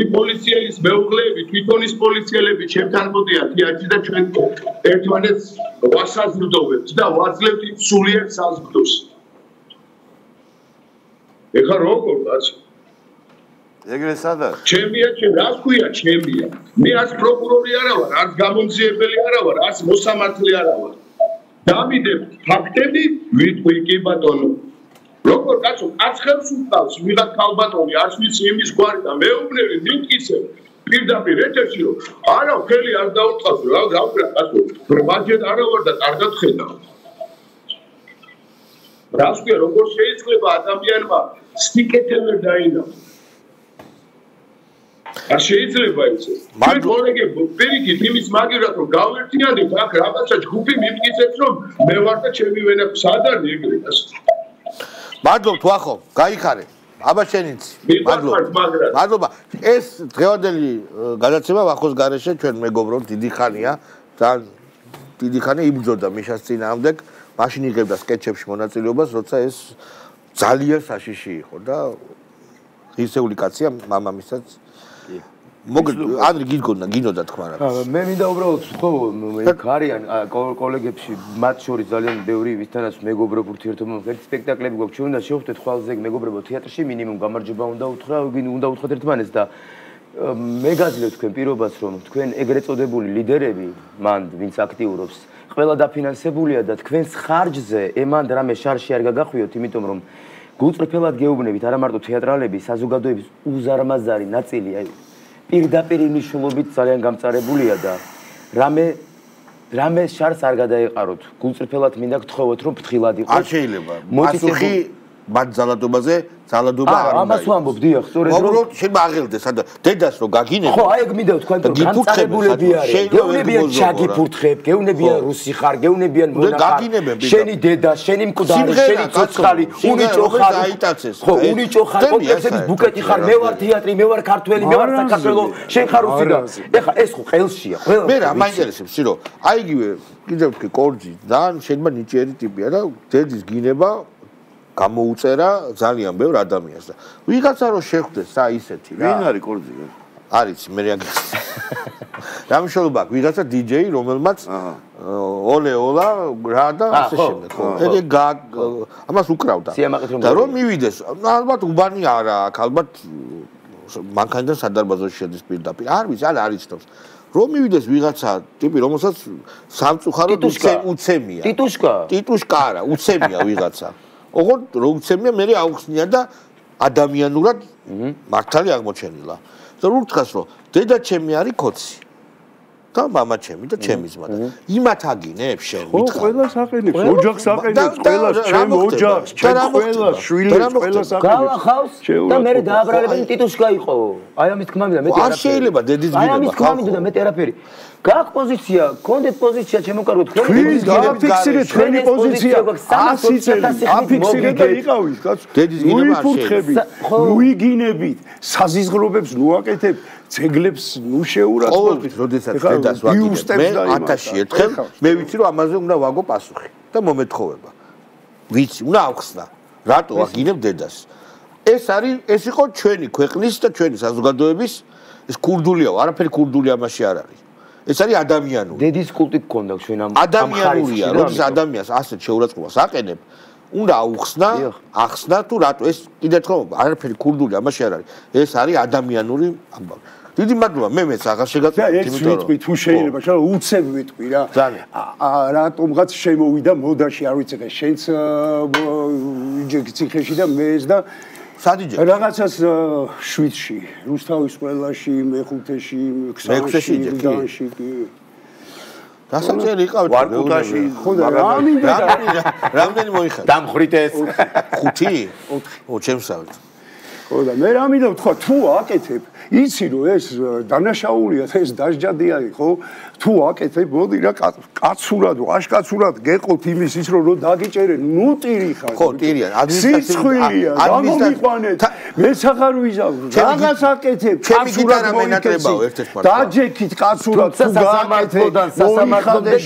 იმ პოლიციელის მეუღლეები თვითონ ის პოლიციელები ჩემთან მოდიან თეატრში და ჩვენ ერთმანეთს ვასაზრდოვებთ და ვაძლევთ იმ სულიერ საზრდოს ეხლა როგორ კაცო ეგრე სადა? ჩემია, რას ქვია ჩემია? მე არც პროკურორი არა ვარ, არც გამომძიებელი არა ვარ, არც მოსამართლე არა ვარ. დავიდებ ფაქტები, ვიტყვი კი ბატონო. როგორ კაცო, კაცხელს უყავს, ვიღაც ქალბატონი, არც ვიცი იმის გვარი და მეუბნები მიკიცებ პირდაპირ ეთერში, რომ არა, ხელი არ დაუწყავს, რა გავკრა კაცო, ბრმაჯეთ არა ვარ და კარგად ხედავ. რას ქვია, როგორ შეიძლება ადამიანმა სიკეთე დაინახოს? არ შეიძლება ისე. ჩვენ კოლეგები პირიქით იმის მაგივრად რომ გავერთიანდით აქ რაღაცა ჯგუფი მიმკიცებს რომ მე ვარ და ჩემი ვენა სად არის ეგრე ასე. მადლობთ ვახო, გაიხარე. აბა შენიც. მადლობა. ეს დღევანდელი გადაცემა ვახოს გარეშე ჩვენ მეგობრობთ დიდი ხანია და დიდი ხანი იბრძოდა მიშას წინააღმდეგ, მაშინ იღებდა სკეჩებში მონაწილეობას, როცა ეს ძალიან საშიში იყო და ღირსეული კაცია მამამისაც ადრე გინოდა თქმა რა. მე მინდა უბრალოდ ხო იქ არიან კოლეგებში მათ შორის ძალიან ბევრი ვისთანაც მეგობრობ ურთიერთობამ ერთ სპექტაკლები გვაქვს ჩვენ და შევხვდეთ ხვალზე მეგობრებო თეატრში მინიმუმ გამარჯობა უნდა უთხრა უნდა უთხრათ ერთმანეთს და მე გაძლევ თქვენ პირობას რომ თქვენ ეგრეთ წოდებული ლიდერები მან ვინც აქტიურობს ყველა დაფინანსებულია და თქვენს ხარჯზე ემანდ რამე შარში არ გაგახვიოთ იმიტომ რომ გულწრფელად გეუბნებით არა მარტო თეატრალები საზოგადოების უზარმაზარი ნაწილი აი პირდაპირ მნიშვნელობით ძალიან გამწარებულია და რამე შარს არ გადაეყაროთ. გულწრფელად მინდა გთხოვოთ რომ ფრთხილად იყოთ. არ შეიძლება. პასუხი მათ ძალადობაზე ძალადობა არ უნდა. ამას ვამბობ, დიახ, სწორედ რომ უბრალოდ შეიძლება აღელდეს, სადა დედას რო გაგინებ. ხო, აი ეგ მინდა ვთქვა, რომ გამწარებულები არიან. გეუნებიან ჩაგიფურთხებ, გეუნებიან რუსი ხარ, გეუნებიან მონახარ. შენი დედა, შენი მკვდარი, შენი ცოცხალი, უნიჭო ხარ. ხო, უნიჭო ხარ, კომპლექსების ბუკეტი ხარ, მე ვარ თეატრი, მე ვარ ქართველი, მე ვარ საქართველო, შენ ხარ რუსი და ეხა ეს ხო ყელშია, ყველა. მე რა მაინტერესებს, რომ აი იგივე კიდევ ვთქვი, კორძი ძალიან შეიძლება ნიჭიერი ტიპია და დედის გინება გამოუწერა ძალიან ბევრ ადამიანს და ვიღაცა რო შეხვდეს რა ისეთი რა. ვინ არის კორძი? არის მე რეაგირებ. რა მნიშვნელობა აქვს ვიღაცა DJ რომელმაც ოლე-ოლა რა და ასე შემდეგ ხო. ეგ ამას უკრავდა. და რომ მივიდეს, ალბათ უბანი არა აქვს, ალბათ მანქანიდან სადარბაზოში შედის პირდაპირ. არ ვიცი, არ იცნობს. რომ მივიდეს ვიღაცა ტიპი, რომელსაც სამწუხაროდ უცემია. ტიტუშკა არა, უცემია ვიღაცა. ოღონდ რო უცემია, მე აუხსნია და ადამიანურად მართალი აღმოჩენილა. და რო ვთქას, რომ დედა ჩემი არის ქოცი. და მამა ჩემი და ჩემი ძმა. იმათ აგინებ შენ მითხარ. ყველა საყენებს, ოჯახს საყენებს, ყველა ჩემ ოჯახს, ჩემ ყველა შვილებს, ყველა საყენებს. გავახავს და მე დააბრალებენ ტიტუშკა იყო. აი ამის თქმა მინდა მე ტერაპერი. არ შეიძლება დედის გინება. აი ამის თქმა მინდა მე ტერაპერი. გაქვს პოზიცია, კონდეთ პოზიცია ჩემოკარგო თქვენი თქვენ გააფიქსირეთ თქვენი პოზიცია 100 წელი აფიქსირეთ და იყავით კაცო დედის გინება არ შეიძლება ლუიგინებით საზიზღრობებს ნუაკეთებ ძეგლებს ნუ შეურათ ყოველთვის როდესაც დედას ვაგინებ მე 1000 ერთხელ მე ვიცი რომ ამაზე უნდა ვაგო პასუხი და მომეთხოვება ვიცი უნდა ავხსნა რატო ვაგინებ დედას ეს იყო ჩვენი ქვეყნის და ჩვენი საზოგადოების ეს კურდულიაო არაფერი კურდული ამაში არ არის ეს არის ადამიანური. დედის კულტი გქონდა ჩვენ ამ ადამიანურია, როდის ადამიანს ასეთ შეურაცხყოფას აყენებ, უნდა ახსნა თუ რატო ეს კიდევ ხო არაფერი ქურდული ამაში არ არის. ეს არის ადამიანური ამბავი. დიდი მადლობა, მე მეც აღარ შეგაწყვეტ, იმიტომ რომ ვიტყვი თუ შეიძლება, შენ უცებ ვიტყვი რა. რატომღაც შემოვიდა მოდაში, არ ვიცი ხე, შენც ციხეში და მეც და სადიჯე რაღაცას შვიდში, რუსთავის ყველაში, მეხუთეში, მეექვსეში განში კი. დასაჭერი იყავით ვარკუტაში, ხო და რამდენი მოიხადა? დამხრიტეს 5? 4. ჩემსავით. ხო და მე რა მინდა ვთქვა, თუ აკეთებ, იცი რომ ეს დანაშაულია, ეს დასჯადია ხო? თუ აკეთებ, მოდი რა კაცურად, აშკაცურად გეყოთ იმის ის რომ დაგიჭერენ, ნუ ტირი ხარ. ხო, ტირია, სიცხვილია, გამომიყვანეთ. მე სახარ ვიზავ, რაღაც აკეთებ, კაცურად მენატრებაო ერთ-ერთ მარტო. დაჯექით კაცურად, თუ გააკეთებ, სასამართლოდან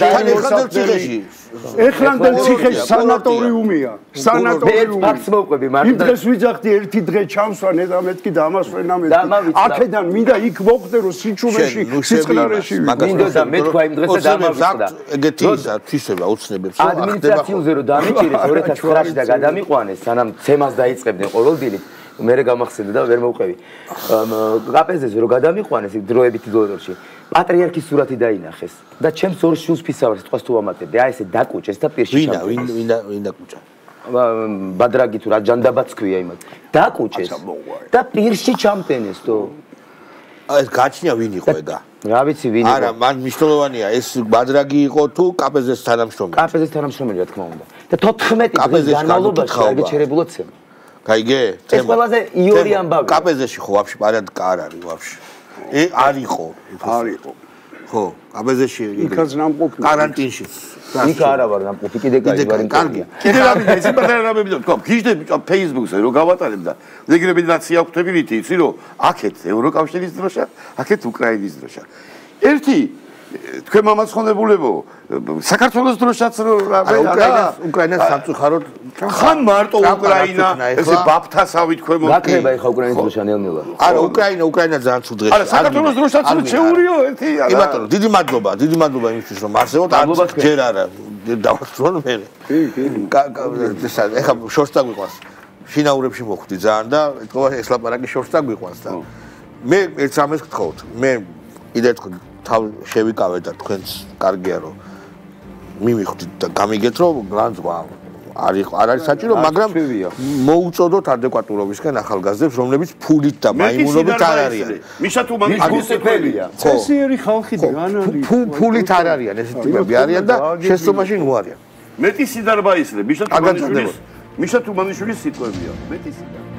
ეხლანდელ ციხეში სანატორიუმია, სანატორიუმი. ფაქტს მოვყვები, მაგრამ იმ დღეს ვიძახდი ერთი დღე ჩამსვა ნედამეთკი და ამასვენა მეთქი. აქედან მინდა იქ მოხდე რომ სიჩუმეში, სიწყნარეში მინდოდა მე თქვა იმ დღეს და დამავიწყდა. ეგეთი ისა თვისება ოცნებებს რომ ადმინისტრაციულზე რომ დამიჭირეს 2009-ში და გადამიყვანეს, სანამ ცემას დაიწყებდნენ ყოველდღიურად, მერე გამახსენდა და ვერ მოვყვევი. ტრაპეზზე რომ გადამიყვანეს დროებითი დოლარში, პატრიარქის სურათი დაინახეს და ჩემს ორ შვილს ფისავარს თქვას თუ ამატებდი. აი ესე დაკუჭეს და პირში ჩამოყეს. ვინ დაკუჭა? ბადრაგი თუ რა ჯანდაბაც ქვია იმას. დაკუჭეს და პირში ჩამტენეს თო. ეს გაჩნია ვინ იყო ეგა? რა ვიცი ვინ იყო. არა, მან მნიშვნელოვანია ეს ბადრაგი იყო თუ კაპეზეს თანამშრომელი. კაპეზეს თანამშრომელი რა თქმა უნდა. და 14 დღის განმავლობაში აგეჩერებულა ცემა. გაიგე? ეს ყველაზე იორი ამბავი. კაპეზეში ხო ვაფშე პარადკა არ არის ვაფშე. არ იყო. ხო, კაპეზეში იქაც ნამყოფი. კარანტინში. იქ არა ვარ ნამყოფი, კიდე კაი ვარ. კარგი. კიდე რა მინდა ეს პატარა რამე მინდა თქვა გიждები Facebook-ზე რომ გავატარებ და რეგრებინაცია ვხვდებით იცი რომ აქეთ ევროკავშირის დროშა, აქეთ უკრაინის დროშა. ერთი თქვენ მამაცხონებულებო საქართველოს დროშაც რა უკრაინას სამწუხაროდ ხან მარტო უკრაინა ესე ბაფთასავით თქვენ მოვკი. გაკრება ეხა უკრაინის დროშა ნელ-ნელა. არა უკრაინა ძალიან ცუდ დღეში. არა საქართველოს დროშაც შეურიო ერთი არა. იმათო დიდი მადლობა იმისთვის რომ არსებობთ ჯერ არა დავასრულო მე. ეხა შორს დაგვიყვანს. შინაურებში მოხვდი ძალიან და ეთქვა ეს ლაპარაკი შორს დაგვიყვანს და მე ერთ სამეს გთხოვთ. მე კიდე თქვი თავ შევიკავე და თქვენც კარგია რომ მიმიხვდით და გამიგეთ რომ განძღვა არ არის საჭირო, მაგრამ მოუწოდოთ ადეკვატურობისგან ახალგაზრდებს, რომლებიც ფულით და მაიმუნობით არ არიან. მიშა თუ მაგისებია. წესიერი ხალხი განარი. ფულით არ არიან, ესეთი ტიპები არიან და შესწომაში ნუ არიან. მეტი სიდარბა ისრე, მიშა თუ მანიშვილის სიტყვებია. მეტი სიდარბა